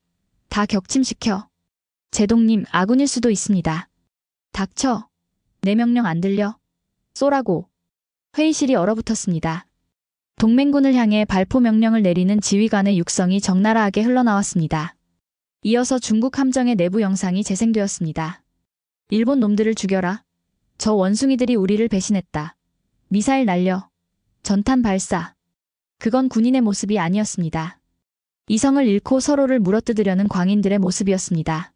Speaker 1: 다 격침시켜. 제독님, 아군일 수도 있습니다. 닥쳐. 내 명령 안 들려? 쏘라고. 회의실이 얼어붙었습니다. 동맹군을 향해 발포 명령을 내리는 지휘관의 육성이 적나라하게 흘러나왔습니다. 이어서 중국 함정의 내부 영상이 재생되었습니다. 일본 놈들을 죽여라. 저 원숭이들이 우리를 배신했다. 미사일 날려. 전탄 발사. 그건 군인의 모습이 아니었습니다. 이성을 잃고 서로를 물어뜯으려는 광인들의 모습이었습니다.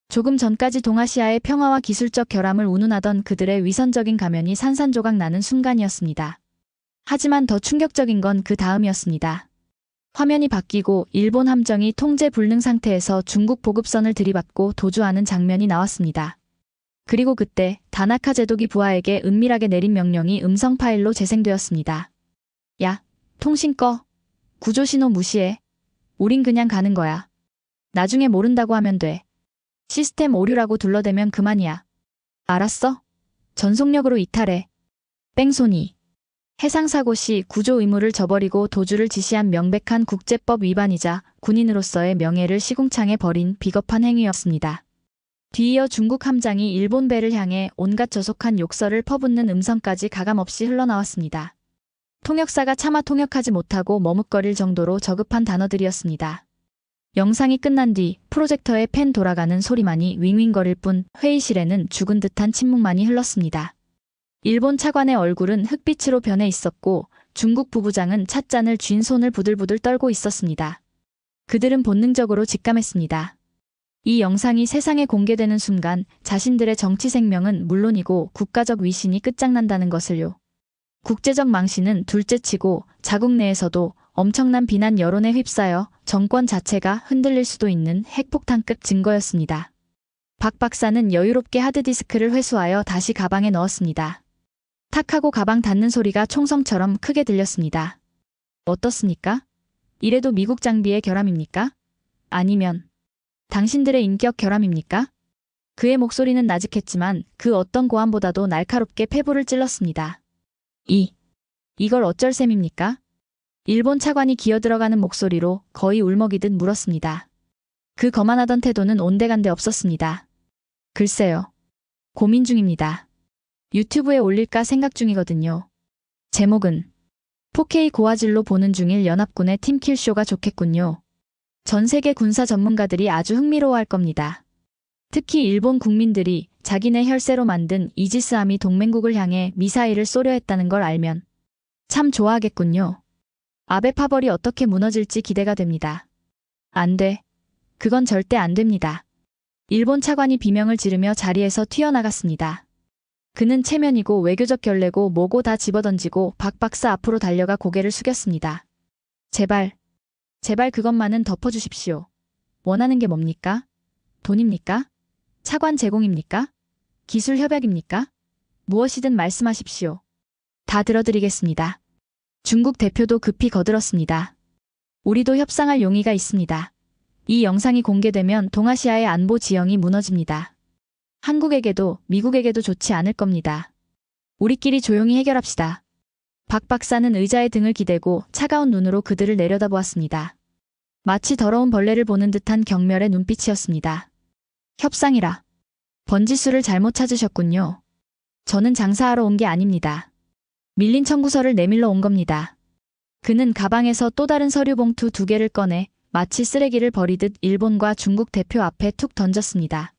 Speaker 1: 조금 전까지 동아시아의 평화와 기술적 결함을 운운하던 그들의 위선적인 가면이 산산조각 나는 순간이었습니다. 하지만 더 충격적인 건 그 다음이었습니다. 화면이 바뀌고 일본 함정이 통제 불능 상태에서 중국 보급선을 들이받고 도주하는 장면이 나왔습니다. 그리고 그때 다나카 제독이 부하에게 은밀하게 내린 명령이 음성 파일로 재생되었습니다. 야, 통신 꺼. 구조신호 무시해. 우린 그냥 가는 거야. 나중에 모른다고 하면 돼. 시스템 오류라고 둘러대면 그만이야. 알았어? 전속력으로 이탈해. 뺑소니. 해상사고 시 구조 의무를 저버리고 도주를 지시한 명백한 국제법 위반이자 군인으로서의 명예를 시궁창에 버린 비겁한 행위였습니다. 뒤이어 중국 함장이 일본 배를 향해 온갖 저속한 욕설을 퍼붓는 음성까지 가감없이 흘러나왔습니다. 통역사가 차마 통역하지 못하고 머뭇거릴 정도로 저급한 단어들이었습니다. 영상이 끝난 뒤 프로젝터에 펜 돌아가는 소리만이 윙윙거릴 뿐 회의실에는 죽은 듯한 침묵만이 흘렀습니다. 일본 차관의 얼굴은 흑빛으로 변해 있었고 중국 부부장은 찻잔을 쥔 손을 부들부들 떨고 있었습니다. 그들은 본능적으로 직감했습니다. 이 영상이 세상에 공개되는 순간 자신들의 정치 생명은 물론이고 국가적 위신이 끝장난다는 것을요. 국제적 망신은 둘째치고 자국 내에서도 엄청난 비난 여론에 휩싸여 정권 자체가 흔들릴 수도 있는 핵폭탄급 증거였습니다. 박 박사는 여유롭게 하드디스크를 회수하여 다시 가방에 넣었습니다. 탁 하고 가방 닫는 소리가 총성처럼 크게 들렸습니다. 어떻습니까? 이래도 미국 장비의 결함입니까? 아니면 당신들의 인격 결함입니까? 그의 목소리는 나직했지만 그 어떤 고함보다도 날카롭게 폐부를 찔렀습니다. 이걸 어쩔 셈입니까? 일본 차관이 기어들어가는 목소리로 거의 울먹이듯 물었습니다. 그 거만하던 태도는 온데간데 없었습니다. 글쎄요. 고민 중입니다. 유튜브에 올릴까 생각 중이거든요. 제목은 4K 고화질로 보는 중일 연합군의 팀킬쇼가 좋겠군요. 전 세계 군사 전문가들이 아주 흥미로워할 겁니다. 특히 일본 국민들이 자기네 혈세로 만든 이지스함이 동맹국을 향해 미사일을 쏘려 했다는 걸 알면 참 좋아하겠군요. 아베 파벌이 어떻게 무너질지 기대가 됩니다. 안 돼. 그건 절대 안 됩니다. 일본 차관이 비명을 지르며 자리에서 튀어나갔습니다. 그는 체면이고 외교적 결례고 뭐고 다 집어던지고 박 박사 앞으로 달려가 고개를 숙였습니다. 제발 그것만은 덮어주십시오. 원하는 게 뭡니까? 돈입니까? 차관 제공입니까? 기술 협약입니까? 무엇이든 말씀하십시오. 다 들어드리겠습니다. 중국 대표도 급히 거들었습니다. 우리도 협상할 용의가 있습니다. 이 영상이 공개되면 동아시아의 안보 지형이 무너집니다. 한국에게도 미국에게도 좋지 않을 겁니다. 우리끼리 조용히 해결합시다. 박 박사는 의자에 등을 기대고 차가운 눈으로 그들을 내려다보았습니다. 마치 더러운 벌레를 보는 듯한 경멸의 눈빛이었습니다. 협상이라. 번지수를 잘못 찾으셨군요. 저는 장사하러 온 게 아닙니다. 밀린 청구서를 내밀러 온 겁니다. 그는 가방에서 또 다른 서류 봉투 2개를 꺼내 마치 쓰레기를 버리듯 일본과 중국 대표 앞에 툭 던졌습니다.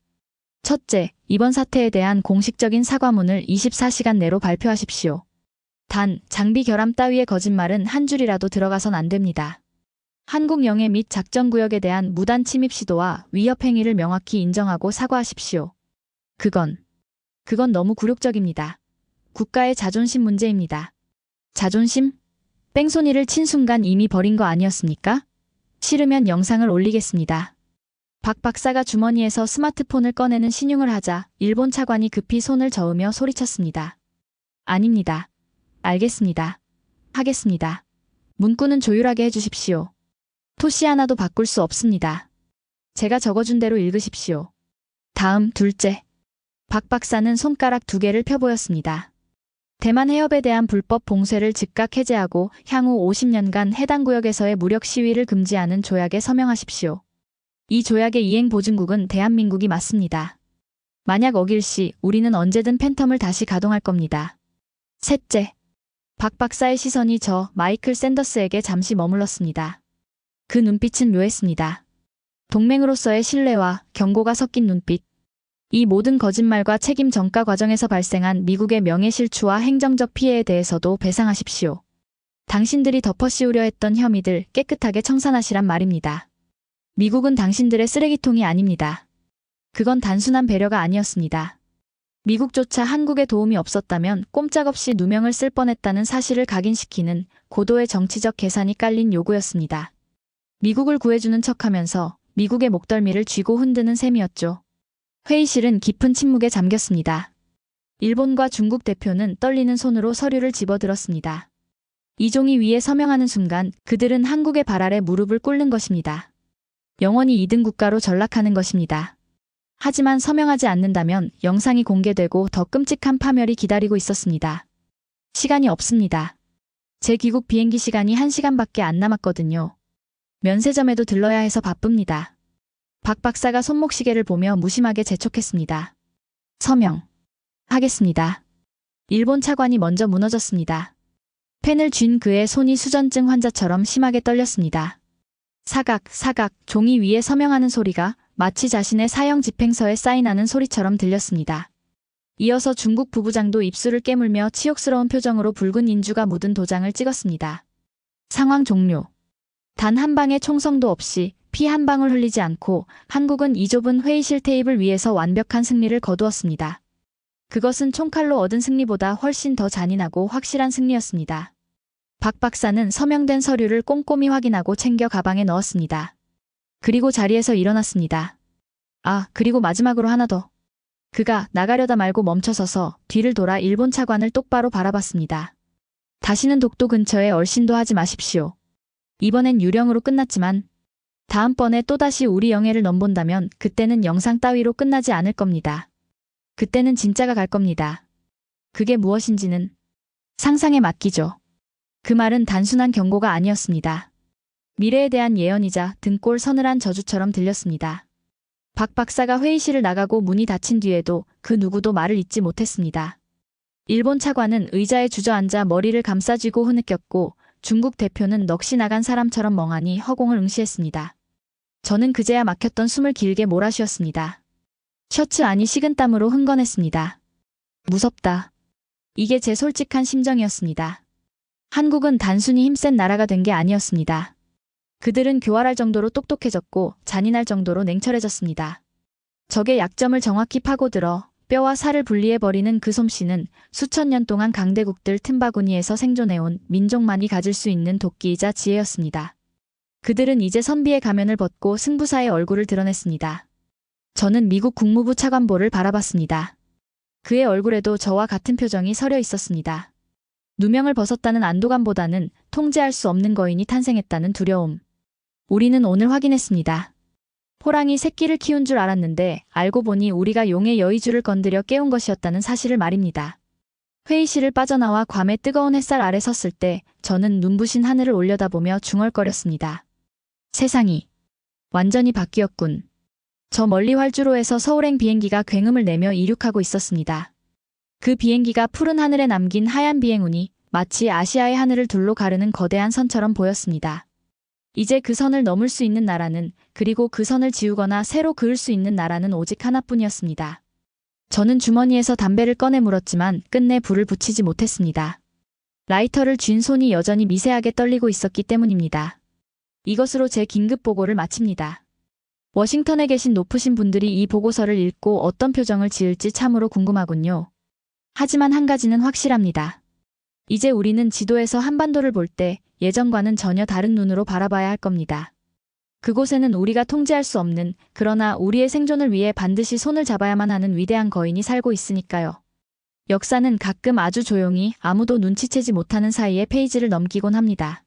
Speaker 1: 첫째, 이번 사태에 대한 공식적인 사과문을 24시간 내로 발표하십시오. 단, 장비 결함 따위의 거짓말은 한 줄이라도 들어가선 안 됩니다. 한국 영해 및 작전구역에 대한 무단 침입 시도와 위협 행위를 명확히 인정하고 사과하십시오. 그건 너무 굴욕적입니다. 국가의 자존심 문제입니다. 자존심? 뺑소니를 친 순간 이미 버린 거 아니었습니까? 싫으면 영상을 올리겠습니다. 박 박사가 주머니에서 스마트폰을 꺼내는 신용을 하자 일본 차관이 급히 손을 저으며 소리쳤습니다. 아닙니다. 알겠습니다. 하겠습니다. 문구는 조율하게 해주십시오. 토시 하나도 바꿀 수 없습니다. 제가 적어준 대로 읽으십시오. 다음, 둘째. 박 박사는 손가락 2개를 펴보였습니다. 대만 해협에 대한 불법 봉쇄를 즉각 해제하고 향후 50년간 해당 구역에서의 무력 시위를 금지하는 조약에 서명하십시오. 이 조약의 이행 보증국은 대한민국이 맞습니다. 만약 어길 시 우리는 언제든 팬텀을 다시 가동할 겁니다. 셋째. 박 박사의 시선이 저 마이클 샌더스에게 잠시 머물렀습니다. 그 눈빛은 묘했습니다. 동맹으로서의 신뢰와 경고가 섞인 눈빛. 이 모든 거짓말과 책임 전가 과정에서 발생한 미국의 명예실추와 행정적 피해에 대해서도 배상하십시오. 당신들이 덮어씌우려 했던 혐의들 깨끗하게 청산하시란 말입니다. 미국은 당신들의 쓰레기통이 아닙니다. 그건 단순한 배려가 아니었습니다. 미국조차 한국에 도움이 없었다면 꼼짝없이 누명을 쓸 뻔했다는 사실을 각인시키는 고도의 정치적 계산이 깔린 요구였습니다. 미국을 구해주는 척하면서 미국의 목덜미를 쥐고 흔드는 셈이었죠. 회의실은 깊은 침묵에 잠겼습니다. 일본과 중국 대표는 떨리는 손으로 서류를 집어들었습니다. 이 종이 위에 서명하는 순간 그들은 한국의 발 아래 무릎을 꿇는 것입니다. 영원히 2등 국가로 전락하는 것입니다. 하지만 서명하지 않는다면 영상이 공개되고 더 끔찍한 파멸이 기다리고 있었습니다. 시간이 없습니다. 제 귀국 비행기 시간이 1시간밖에 안 남았거든요. 면세점에도 들러야 해서 바쁩니다. 박 박사가 손목시계를 보며 무심하게 재촉했습니다. 서명. 하겠습니다. 일본 차관이 먼저 무너졌습니다. 펜을 쥔 그의 손이 수전증 환자처럼 심하게 떨렸습니다. 사각, 종이 위에 서명하는 소리가 마치 자신의 사형 집행서에 사인하는 소리처럼 들렸습니다. 이어서 중국 부부장도 입술을 깨물며 치욕스러운 표정으로 붉은 인주가 묻은 도장을 찍었습니다. 상황 종료. 단 한 방의 총성도 없이 피 한 방울 흘리지 않고 한국은 이 좁은 회의실 테이블 위에서 완벽한 승리를 거두었습니다. 그것은 총칼로 얻은 승리보다 훨씬 더 잔인하고 확실한 승리였습니다. 박 박사는 서명된 서류를 꼼꼼히 확인하고 챙겨 가방에 넣었습니다. 그리고 자리에서 일어났습니다. 그리고 마지막으로 하나 더. 그가 나가려다 말고 멈춰서서 뒤를 돌아 일본 차관을 똑바로 바라봤습니다. 다시는 독도 근처에 얼씬도 하지 마십시오. 이번엔 유령으로 끝났지만 다음번에 또다시 우리 영해를 넘본다면 그때는 영상 따위로 끝나지 않을 겁니다. 그때는 진짜가 갈 겁니다. 그게 무엇인지는 상상에 맡기죠. 그 말은 단순한 경고가 아니었습니다. 미래에 대한 예언이자 등골 서늘한 저주처럼 들렸습니다. 박 박사가 회의실을 나가고 문이 닫힌 뒤에도 그 누구도 말을 잇지 못했습니다. 일본 차관은 의자에 주저앉아 머리를 감싸쥐고 흐느꼈고 중국 대표는 넋이 나간 사람처럼 멍하니 허공을 응시했습니다. 저는 그제야 막혔던 숨을 길게 몰아쉬었습니다. 셔츠 안이 식은땀으로 흥건했습니다. 무섭다. 이게 제 솔직한 심정이었습니다. 한국은 단순히 힘센 나라가 된 게 아니었습니다. 그들은 교활할 정도로 똑똑해졌고 잔인할 정도로 냉철해졌습니다. 적의 약점을 정확히 파고들어 뼈와 살을 분리해버리는 그 솜씨는 수천 년 동안 강대국들 틈바구니에서 생존해온 민족만이 가질 수 있는 도끼이자 지혜였습니다. 그들은 이제 선비의 가면을 벗고 승부사의 얼굴을 드러냈습니다. 저는 미국 국무부 차관보를 바라봤습니다. 그의 얼굴에도 저와 같은 표정이 서려 있었습니다. 누명을 벗었다는 안도감보다는 통제할 수 없는 거인이 탄생했다는 두려움. 우리는 오늘 확인했습니다. 호랑이 새끼를 키운 줄 알았는데 알고 보니 우리가 용의 여의주를 건드려 깨운 것이었다는 사실을 말입니다. 회의실을 빠져나와 괌의 뜨거운 햇살 아래 섰을 때 저는 눈부신 하늘을 올려다보며 중얼거렸습니다. 세상이 완전히 바뀌었군. 저 멀리 활주로에서 서울행 비행기가 굉음을 내며 이륙하고 있었습니다. 그 비행기가 푸른 하늘에 남긴 하얀 비행운이 마치 아시아의 하늘을 둘로 가르는 거대한 선처럼 보였습니다. 이제 그 선을 넘을 수 있는 나라는, 그리고 그 선을 지우거나 새로 그을 수 있는 나라는 오직 하나뿐이었습니다. 저는 주머니에서 담배를 꺼내 물었지만 끝내 불을 붙이지 못했습니다. 라이터를 쥔 손이 여전히 미세하게 떨리고 있었기 때문입니다. 이것으로 제 긴급 보고를 마칩니다. 워싱턴에 계신 높으신 분들이 이 보고서를 읽고 어떤 표정을 지을지 참으로 궁금하군요. 하지만 한 가지는 확실합니다. 이제 우리는 지도에서 한반도를 볼 때 예전과는 전혀 다른 눈으로 바라봐야 할 겁니다. 그곳에는 우리가 통제할 수 없는, 그러나 우리의 생존을 위해 반드시 손을 잡아야만 하는 위대한 거인이 살고 있으니까요. 역사는 가끔 아주 조용히 아무도 눈치채지 못하는 사이에 페이지를 넘기곤 합니다.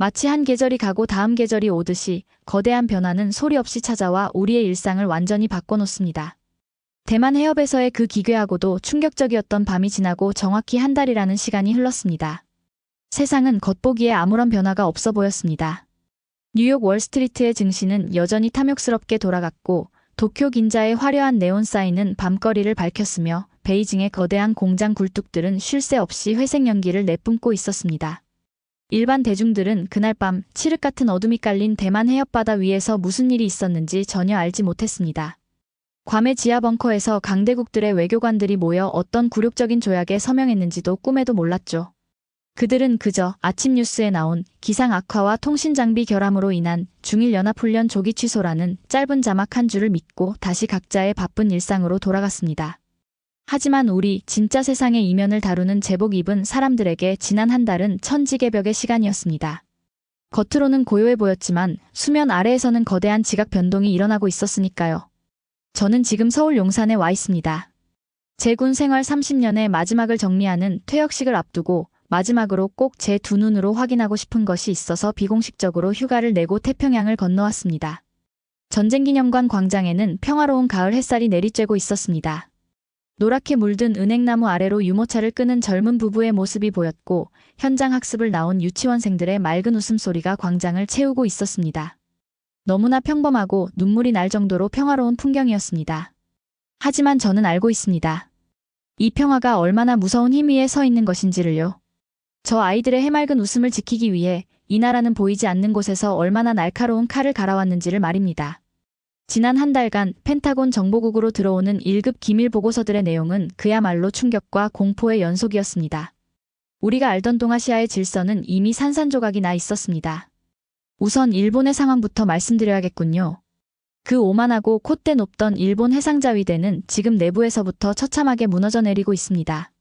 Speaker 1: 마치 한 계절이 가고 다음 계절이 오듯이 거대한 변화는 소리 없이 찾아와 우리의 일상을 완전히 바꿔놓습니다. 대만 해협에서의 그 기괴하고도 충격적이었던 밤이 지나고 정확히 한 달이라는 시간이 흘렀습니다. 세상은 겉보기에 아무런 변화가 없어 보였습니다. 뉴욕 월스트리트의 증시는 여전히 탐욕스럽게 돌아갔고 도쿄 긴자의 화려한 네온 사인은 밤거리를 밝혔으며 베이징의 거대한 공장 굴뚝들은 쉴 새 없이 회색 연기를 내뿜고 있었습니다. 일반 대중들은 그날 밤 칠흑 같은 어둠이 깔린 대만 해협바다 위에서 무슨 일이 있었는지 전혀 알지 못했습니다. 괌의 지하 벙커에서 강대국들의 외교관들이 모여 어떤 굴욕적인 조약에 서명했는지도 꿈에도 몰랐죠. 그들은 그저 아침 뉴스에 나온 기상 악화와 통신 장비 결함으로 인한 중일 연합훈련 조기 취소라는 짧은 자막 한 줄을 믿고 다시 각자의 바쁜 일상으로 돌아갔습니다. 하지만 우리 진짜 세상의 이면을 다루는 제복 입은 사람들에게 지난 한 달은 천지개벽의 시간이었습니다. 겉으로는 고요해 보였지만 수면 아래에서는 거대한 지각 변동이 일어나고 있었으니까요. 저는 지금 서울 용산에 와 있습니다. 제 군 생활 30년의 마지막을 정리하는 퇴역식을 앞두고 마지막으로 꼭 제 두 눈으로 확인하고 싶은 것이 있어서 비공식적으로 휴가를 내고 태평양을 건너왔습니다. 전쟁기념관 광장에는 평화로운 가을 햇살이 내리쬐고 있었습니다. 노랗게 물든 은행나무 아래로 유모차를 끄는 젊은 부부의 모습이 보였고 현장 학습을 나온 유치원생들의 맑은 웃음소리가 광장을 채우고 있었습니다. 너무나 평범하고 눈물이 날 정도로 평화로운 풍경이었습니다. 하지만 저는 알고 있습니다. 이 평화가 얼마나 무서운 힘 위에 서 있는 것인지를요. 저 아이들의 해맑은 웃음을 지키기 위해 이 나라는 보이지 않는 곳에서 얼마나 날카로운 칼을 갈아왔는지를 말입니다. 지난 한 달간 펜타곤 정보국으로 들어오는 1급 기밀 보고서들의 내용은 그야말로 충격과 공포의 연속이었습니다. 우리가 알던 동아시아의 질서는 이미 산산조각이 나 있었습니다. 우선 일본의 상황부터 말씀드려야겠군요. 그 오만하고 콧대 높던 일본 해상자위대는 지금 내부에서부터 처참하게 무너져 내리고 있습니다.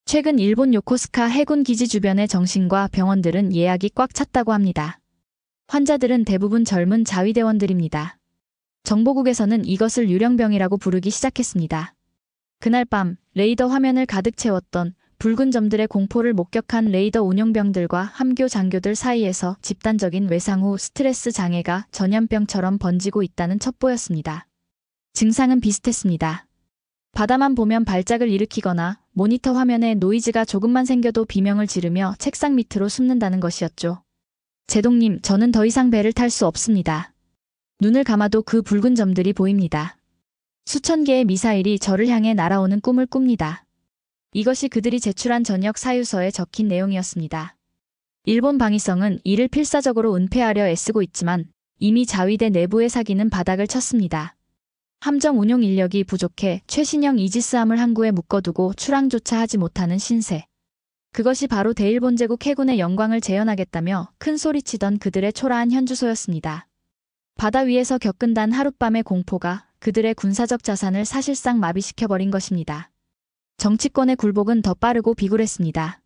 Speaker 1: 최근 일본 요코스카 해군 기지 주변의 정신과 병원들은 예약이 꽉 찼다고 합니다. 환자들은 대부분 젊은 자위대원들입니다. 정보국에서는 이것을 유령병이라고 부르기 시작했습니다. 그날 밤 레이더 화면을 가득 채웠던 붉은 점들의 공포를 목격한 레이더 운용병들과 함교 장교들 사이에서 집단적인 외상 후 스트레스 장애가 전염병처럼 번지고 있다는 첩보였습니다. 증상은 비슷했습니다. 바다만 보면 발작을 일으키거나 모니터 화면에 노이즈가 조금만 생겨도 비명을 지르며 책상 밑으로 숨는다는 것이었죠. 제동님, 저는 더 이상 배를 탈 수 없습니다. 눈을 감아도 그 붉은 점들이 보입니다. 수천 개의 미사일이 저를 향해 날아오는 꿈을 꿉니다. 이것이 그들이 제출한 전역 사유서에 적힌 내용이었습니다. 일본 방위성은 이를 필사적으로 은폐하려 애쓰고 있지만 이미 자위대 내부의 사기는 바닥을 쳤습니다. 함정 운용 인력이 부족해 최신형 이지스함을 항구에 묶어두고 출항조차 하지 못하는 신세. 그것이 바로 대일본제국 해군의 영광을 재현하겠다며 큰 소리치던 그들의 초라한 현주소였습니다. 바다 위에서 겪은 단 하룻밤의 공포가 그들의 군사적 자산을 사실상 마비시켜버린 것입니다. 정치권의 굴복은 더 빠르고 비굴했습니다.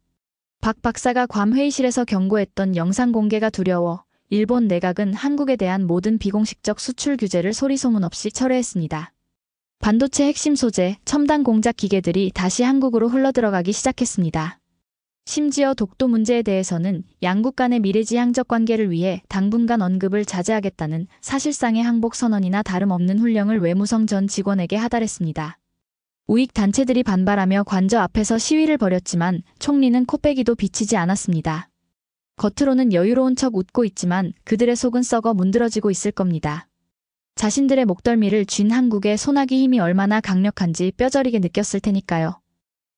Speaker 1: 박 박사가 괌 회의실에서 경고했던 영상 공개가 두려워 일본 내각은 한국에 대한 모든 비공식적 수출 규제를 소리소문 없이 철회했습니다. 반도체 핵심 소재, 첨단 공작 기계들이 다시 한국으로 흘러들어가기 시작했습니다. 심지어 독도 문제에 대해서는 양국 간의 미래지향적 관계를 위해 당분간 언급을 자제하겠다는 사실상의 항복 선언이나 다름없는 훈령을 외무성 전 직원에게 하달했습니다. 우익 단체들이 반발하며 관저 앞에서 시위를 벌였지만 총리는 코빼기도 비치지 않았습니다. 겉으로는 여유로운 척 웃고 있지만 그들의 속은 썩어 문드러지고 있을 겁니다. 자신들의 목덜미를 쥔 한국의 소나기 힘이 얼마나 강력한지 뼈저리게 느꼈을 테니까요.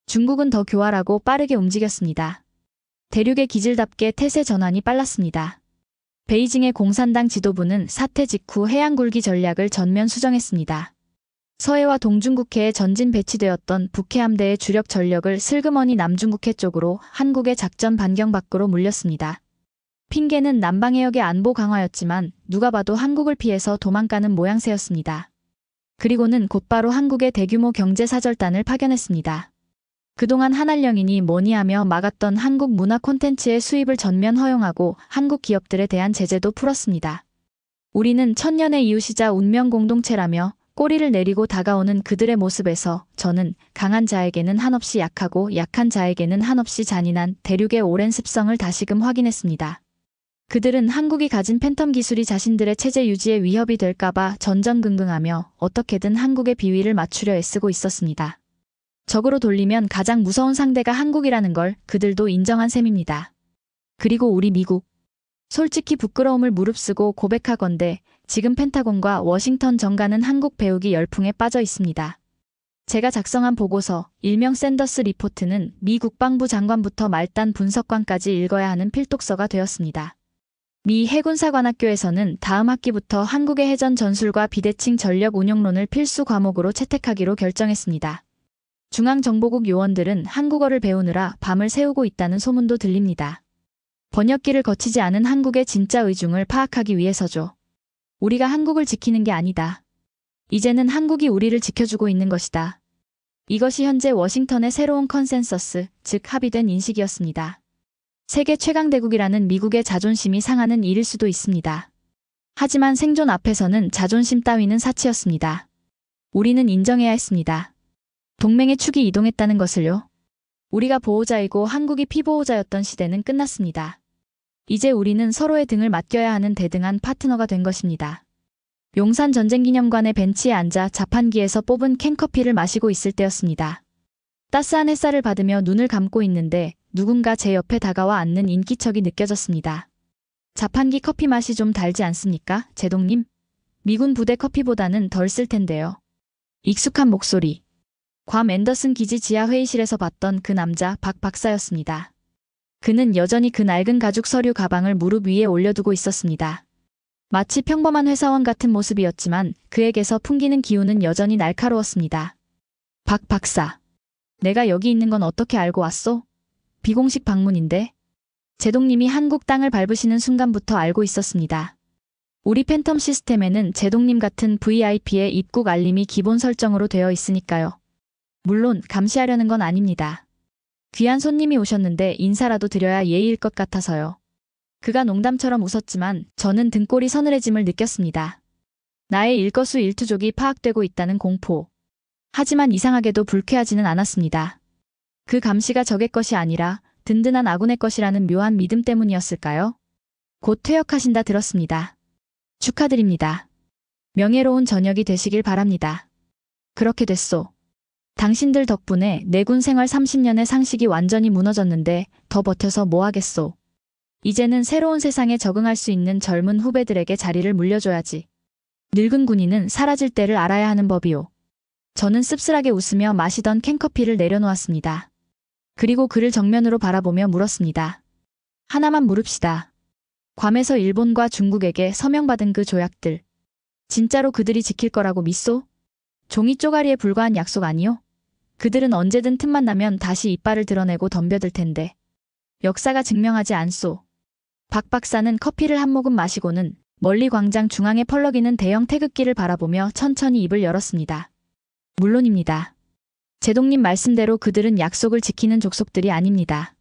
Speaker 1: 중국은 더 교활하고 빠르게 움직였습니다. 대륙의 기질답게 태세 전환이 빨랐습니다. 베이징의 공산당 지도부는 사태 직후 해양 굴기 전략을 전면 수정했습니다. 서해와 동중국해에 전진 배치되었던 북해 함대의 주력 전력을 슬그머니 남중국해 쪽으로 한국의 작전 반경 밖으로 물렸습니다. 핑계는 남방해역의 안보 강화였지만 누가 봐도 한국을 피해서 도망가는 모양새였습니다. 그리고는 곧바로 한국의 대규모 경제사절단을 파견했습니다. 그동안 한한령이니 뭐니 하며 막았던 한국 문화 콘텐츠의 수입을 전면 허용하고 한국 기업들에 대한 제재도 풀었습니다. 우리는 천년의 이웃이자 운명 공동체라며 꼬리를 내리고 다가오는 그들의 모습에서 저는 강한 자에게는 한없이 약하고 약한 자에게는 한없이 잔인한 대륙의 오랜 습성을 다시금 확인했습니다. 그들은 한국이 가진 팬텀 기술이 자신들의 체제 유지에 위협이 될까봐 전전긍긍하며 어떻게든 한국의 비위를 맞추려 애쓰고 있었습니다. 적으로 돌리면 가장 무서운 상대가 한국이라는 걸 그들도 인정한 셈입니다. 그리고 우리 미국. 솔직히 부끄러움을 무릅쓰고 고백하건대 지금 펜타곤과 워싱턴 정가는 한국 배우기 열풍에 빠져 있습니다. 제가 작성한 보고서 일명 샌더스 리포트는 미 국방부 장관부터 말단 분석관까지 읽어야 하는 필독서가 되었습니다. 미 해군사관학교에서는 다음 학기부터 한국의 해전 전술과 비대칭 전력 운용론을 필수 과목으로 채택하기로 결정했습니다. 중앙정보국 요원들은 한국어를 배우느라 밤을 새우고 있다는 소문도 들립니다. 번역기를 거치지 않은 한국의 진짜 의중을 파악하기 위해서죠. 우리가 한국을 지키는 게 아니다. 이제는 한국이 우리를 지켜주고 있는 것이다. 이것이 현재 워싱턴의 새로운 컨센서스, 즉 합의된 인식이었습니다. 세계 최강대국이라는 미국의 자존심이 상하는 일일 수도 있습니다. 하지만 생존 앞에서는 자존심 따위는 사치였습니다. 우리는 인정해야 했습니다. 동맹의 축이 이동했다는 것을요. 우리가 보호자이고 한국이 피보호자였던 시대는 끝났습니다. 이제 우리는 서로의 등을 맡겨야 하는 대등한 파트너가 된 것입니다. 용산 전쟁기념관의 벤치에 앉아 자판기에서 뽑은 캔커피를 마시고 있을 때였습니다. 따스한 햇살을 받으며 눈을 감고 있는데 누군가 제 옆에 다가와 앉는 인기척이 느껴졌습니다. 자판기 커피 맛이 좀 달지 않습니까, 제동님? 미군 부대 커피보다는 덜 쓸 텐데요. 익숙한 목소리. 괌 앤더슨 기지 지하 회의실에서 봤던 그 남자 박 박사였습니다. 그는 여전히 그 낡은 가죽 서류 가방을 무릎 위에 올려두고 있었습니다. 마치 평범한 회사원 같은 모습이었지만 그에게서 풍기는 기운은 여전히 날카로웠습니다. 박 박사. 내가 여기 있는 건 어떻게 알고 왔소? 비공식 방문인데. 제동님이 한국 땅을 밟으시는 순간부터 알고 있었습니다. 우리 팬텀 시스템에는 제동님 같은 VIP의 입국 알림이 기본 설정으로 되어 있으니까요. 물론 감시하려는 건 아닙니다. 귀한 손님이 오셨는데 인사라도 드려야 예의일 것 같아서요. 그가 농담처럼 웃었지만 저는 등골이 서늘해짐을 느꼈습니다. 나의 일거수일투족이 파악되고 있다는 공포. 하지만 이상하게도 불쾌하지는 않았습니다. 그 감시가 적의 것이 아니라 든든한 아군의 것이라는 묘한 믿음 때문이었을까요? 곧 퇴역하신다 들었습니다. 축하드립니다. 명예로운 저녁이 되시길 바랍니다. 그렇게 됐소. 당신들 덕분에 내군 생활 30년의 상식이 완전히 무너졌는데 더 버텨서 뭐 하겠소. 이제는 새로운 세상에 적응할 수 있는 젊은 후배들에게 자리를 물려줘야지. 늙은 군인은 사라질 때를 알아야 하는 법이오. 저는 씁쓸하게 웃으며 마시던 캔커피를 내려놓았습니다. 그리고 그를 정면으로 바라보며 물었습니다. 하나만 물읍시다. 괌에서 일본과 중국에게 서명받은 그 조약들. 진짜로 그들이 지킬 거라고 믿소? 종이 쪼가리에 불과한 약속 아니요? 그들은 언제든 틈만 나면 다시 이빨을 드러내고 덤벼들 텐데. 역사가 증명하지 않소. 박 박사는 커피를 한 모금 마시고는 멀리 광장 중앙에 펄럭이는 대형 태극기를 바라보며 천천히 입을 열었습니다. 물론입니다. 제동님 말씀대로 그들은 약속을 지키는 족속들이 아닙니다.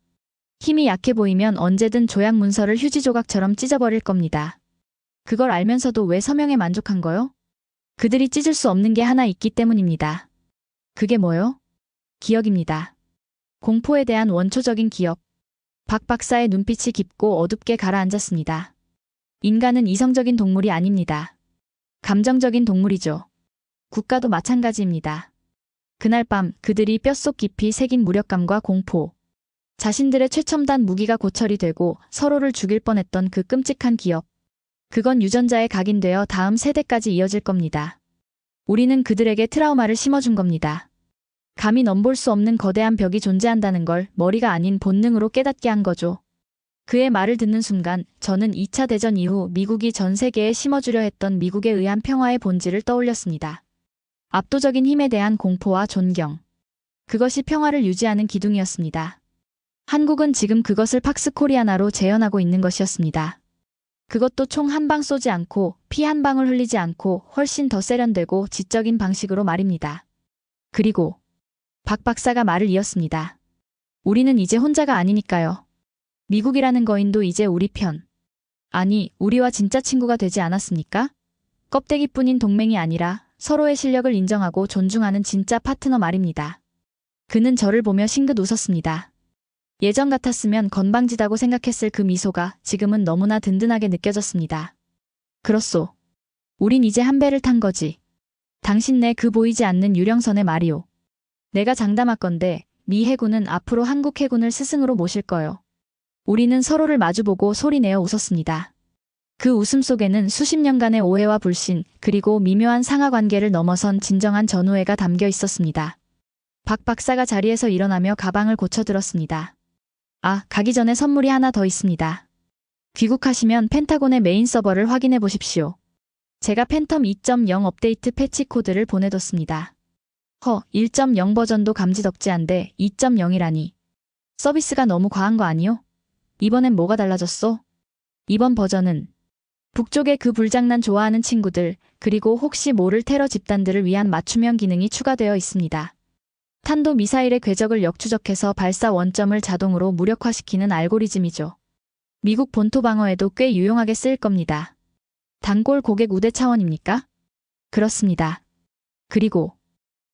Speaker 1: 힘이 약해 보이면 언제든 조약 문서를 휴지 조각처럼 찢어버릴 겁니다. 그걸 알면서도 왜 서명에 만족한 거요? 그들이 찢을 수 없는 게 하나 있기 때문입니다. 그게 뭐요? 기억입니다. 공포에 대한 원초적인 기억. 박 박사의 눈빛이 깊고 어둡게 가라앉았습니다. 인간은 이성적인 동물이 아닙니다. 감정적인 동물이죠. 국가도 마찬가지입니다. 그날 밤 그들이 뼛속 깊이 새긴 무력감과 공포. 자신들의 최첨단 무기가 고철이 되고 서로를 죽일 뻔했던 그 끔찍한 기억. 그건 유전자에 각인되어 다음 세대까지 이어질 겁니다. 우리는 그들에게 트라우마를 심어준 겁니다. 감히 넘볼 수 없는 거대한 벽이 존재한다는 걸 머리가 아닌 본능으로 깨닫게 한 거죠. 그의 말을 듣는 순간 저는 2차 대전 이후 미국이 전 세계에 심어주려 했던 미국에 의한 평화의 본질을 떠올렸습니다. 압도적인 힘에 대한 공포와 존경. 그것이 평화를 유지하는 기둥이었습니다. 한국은 지금 그것을 팍스코리아나로 재현하고 있는 것이었습니다. 그것도 총 한 방 쏘지 않고 피 한 방울 흘리지 않고 훨씬 더 세련되고 지적인 방식으로 말입니다. 그리고 박 박사가 말을 이었습니다. 우리는 이제 혼자가 아니니까요. 미국이라는 거인도 이제 우리 편. 아니, 우리와 진짜 친구가 되지 않았습니까? 껍데기뿐인 동맹이 아니라 서로의 실력을 인정하고 존중하는 진짜 파트너 말입니다. 그는 저를 보며 싱긋 웃었습니다. 예전 같았으면 건방지다고 생각했을 그 미소가 지금은 너무나 든든하게 느껴졌습니다. 그렇소. 우린 이제 한 배를 탄 거지. 당신네 그 보이지 않는 유령선의 말이오. 내가 장담하건대 미 해군은 앞으로 한국 해군을 스승으로 모실 거요. 우리는 서로를 마주보고 소리내어 웃었습니다. 그 웃음 속에는 수십 년간의 오해와 불신, 그리고 미묘한 상하관계를 넘어선 진정한 전우애가 담겨 있었습니다. 박 박사가 자리에서 일어나며 가방을 고쳐들었습니다. 아, 가기 전에 선물이 하나 더 있습니다. 귀국하시면 펜타곤의 메인 서버를 확인해 보십시오. 제가 팬텀 2.0 업데이트 패치 코드를 보내뒀습니다. 1.0 버전도 감지덕지한데 2.0이라니. 서비스가 너무 과한 거 아니요? 이번엔 뭐가 달라졌어? 이번 버전은 북쪽의 그 불장난 좋아하는 친구들, 그리고 혹시 모를 테러 집단들을 위한 맞춤형 기능이 추가되어 있습니다. 탄도 미사일의 궤적을 역추적해서 발사 원점을 자동으로 무력화시키는 알고리즘이죠. 미국 본토 방어에도 꽤 유용하게 쓰일 겁니다. 단골 고객 우대 차원입니까? 그렇습니다. 그리고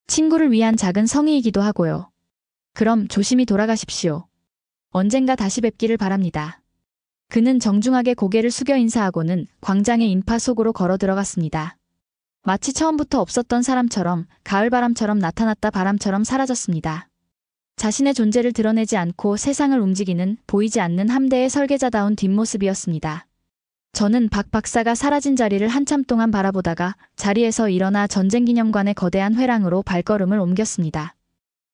Speaker 1: 친구를 위한 작은 성의이기도 하고요. 그럼 조심히 돌아가십시오. 언젠가 다시 뵙기를 바랍니다. 그는 정중하게 고개를 숙여 인사하고는 광장의 인파 속으로 걸어 들어갔습니다. 마치 처음부터 없었던 사람처럼, 가을바람처럼 나타났다 바람처럼 사라졌습니다. 자신의 존재를 드러내지 않고 세상을 움직이는 보이지 않는 함대의 설계자다운 뒷모습이었습니다. 저는 박 박사가 사라진 자리를 한참 동안 바라보다가 자리에서 일어나 전쟁기념관의 거대한 회랑으로 발걸음을 옮겼습니다.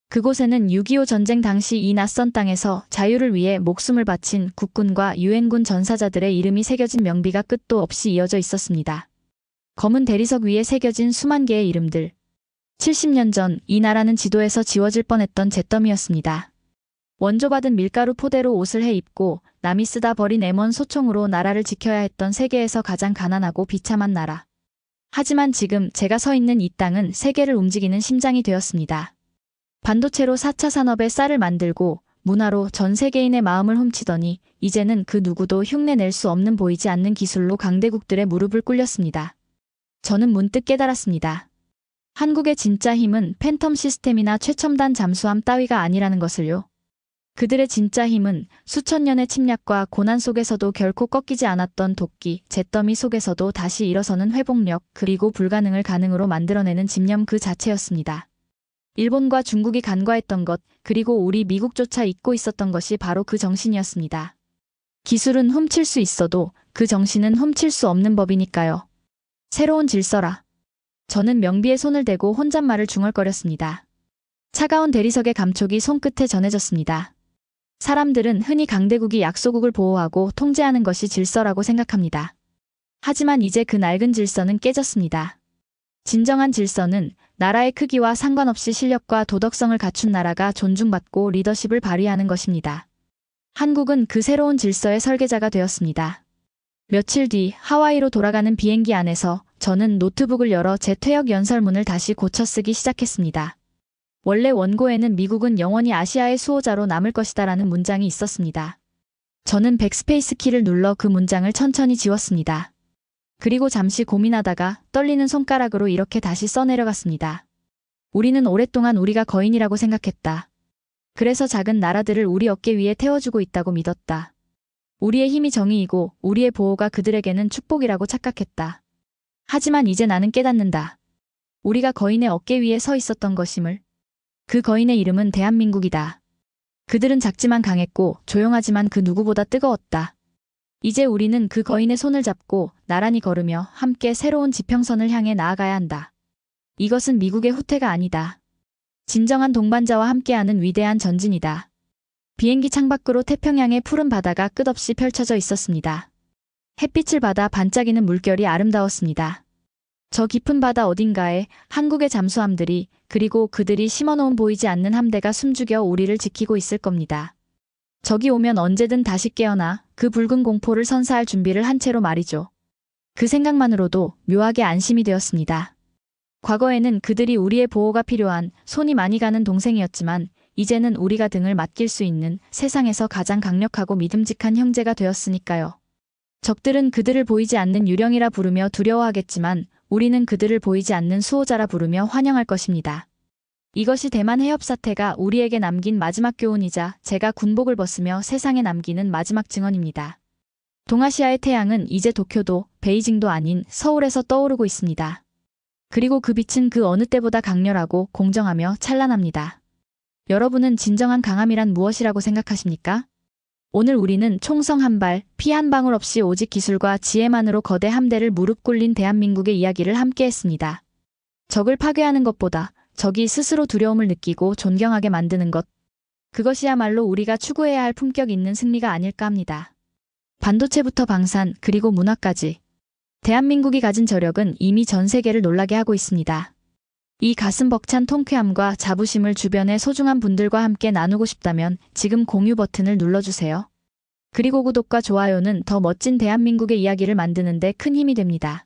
Speaker 1: 그곳에는 6.25 전쟁 당시 이 낯선 땅에서 자유를 위해 목숨을 바친 국군과 유엔군 전사자들의 이름이 새겨진 명비가 끝도 없이 이어져 있었습니다. 검은 대리석 위에 새겨진 수만 개의 이름들. 70년 전 이 나라는 지도에서 지워질 뻔했던 잿더미였습니다. 원조받은 밀가루 포대로 옷을 해 입고 남이 쓰다 버린 M1 소총으로 나라를 지켜야 했던 세계에서 가장 가난하고 비참한 나라. 하지만 지금 제가 서 있는 이 땅은 세계를 움직이는 심장이 되었습니다. 반도체로 4차 산업의 쌀을 만들고 문화로 전 세계인의 마음을 훔치더니 이제는 그 누구도 흉내낼 수 없는 보이지 않는 기술로 강대국들의 무릎을 꿇렸습니다. 저는 문득 깨달았습니다. 한국의 진짜 힘은 팬텀 시스템이나 최첨단 잠수함 따위가 아니라는 것을요. 그들의 진짜 힘은 수천 년의 침략과 고난 속에서도 결코 꺾이지 않았던 도끼, 잿더미 속에서도 다시 일어서는 회복력, 그리고 불가능을 가능으로 만들어내는 집념 그 자체였습니다. 일본과 중국이 간과했던 것, 그리고 우리 미국조차 잊고 있었던 것이 바로 그 정신이었습니다. 기술은 훔칠 수 있어도 그 정신은 훔칠 수 없는 법이니까요. 새로운 질서라. 저는 명비에 손을 대고 혼잣말을 중얼거렸습니다. 차가운 대리석의 감촉이 손끝에 전해졌습니다. 사람들은 흔히 강대국이 약소국을 보호하고 통제하는 것이 질서라고 생각합니다. 하지만 이제 그 낡은 질서는 깨졌습니다. 진정한 질서는 나라의 크기와 상관없이 실력과 도덕성을 갖춘 나라가 존중받고 리더십을 발휘하는 것입니다. 한국은 그 새로운 질서의 설계자가 되었습니다. 며칠 뒤 하와이로 돌아가는 비행기 안에서 저는 노트북을 열어 제 퇴역 연설문을 다시 고쳐 쓰기 시작했습니다. 원래 원고에는 미국은 영원히 아시아의 수호자로 남을 것이다라는 문장이 있었습니다. 저는 백스페이스 키를 눌러 그 문장을 천천히 지웠습니다. 그리고 잠시 고민하다가 떨리는 손가락으로 이렇게 다시 써내려갔습니다. 우리는 오랫동안 우리가 거인이라고 생각했다. 그래서 작은 나라들을 우리 어깨 위에 태워주고 있다고 믿었다. 우리의 힘이 정의이고 우리의 보호가 그들에게는 축복이라고 착각했다. 하지만 이제 나는 깨닫는다. 우리가 거인의 어깨 위에 서 있었던 것임을. 그 거인의 이름은 대한민국이다. 그들은 작지만 강했고 조용하지만 그 누구보다 뜨거웠다. 이제 우리는 그 거인의 손을 잡고 나란히 걸으며 함께 새로운 지평선을 향해 나아가야 한다. 이것은 미국의 후퇴가 아니다. 진정한 동반자와 함께하는 위대한 전진이다. 비행기 창밖으로 태평양의 푸른 바다가 끝없이 펼쳐져 있었습니다. 햇빛을 받아 반짝이는 물결이 아름다웠습니다. 저 깊은 바다 어딘가에 한국의 잠수함들이 그리고 그들이 심어놓은 보이지 않는 함대가 숨죽여 우리를 지키고 있을 겁니다. 적이 오면 언제든 다시 깨어나 그 붉은 공포를 선사할 준비를 한 채로 말이죠. 그 생각만으로도 묘하게 안심이 되었습니다. 과거에는 그들이 우리의 보호가 필요한 손이 많이 가는 동생이었지만 이제는 우리가 등을 맡길 수 있는 세상에서 가장 강력하고 믿음직한 형제가 되었으니까요. 적들은 그들을 보이지 않는 유령이라 부르며 두려워하겠지만 우리는 그들을 보이지 않는 수호자라 부르며 환영할 것입니다. 이것이 대만 해협 사태가 우리에게 남긴 마지막 교훈이자 제가 군복을 벗으며 세상에 남기는 마지막 증언입니다. 동아시아의 태양은 이제 도쿄도 베이징도 아닌 서울에서 떠오르고 있습니다. 그리고 그 빛은 그 어느 때보다 강렬하고 공정하며 찬란합니다. 여러분은 진정한 강함이란 무엇이라고 생각하십니까? 오늘 우리는 총성 한 발, 피 한 방울 없이 오직 기술과 지혜만으로 거대 함대를 무릎 꿇린 대한민국의 이야기를 함께 했습니다. 적을 파괴하는 것보다 적이 스스로 두려움을 느끼고 존경하게 만드는 것. 그것이야말로 우리가 추구해야 할 품격 있는 승리가 아닐까 합니다. 반도체부터 방산, 그리고 문화까지. 대한민국이 가진 저력은 이미 전 세계를 놀라게 하고 있습니다. 이 가슴 벅찬 통쾌함과 자부심을 주변의 소중한 분들과 함께 나누고 싶다면 지금 공유 버튼을 눌러주세요. 그리고 구독과 좋아요는 더 멋진 대한민국의 이야기를 만드는 데 큰 힘이 됩니다.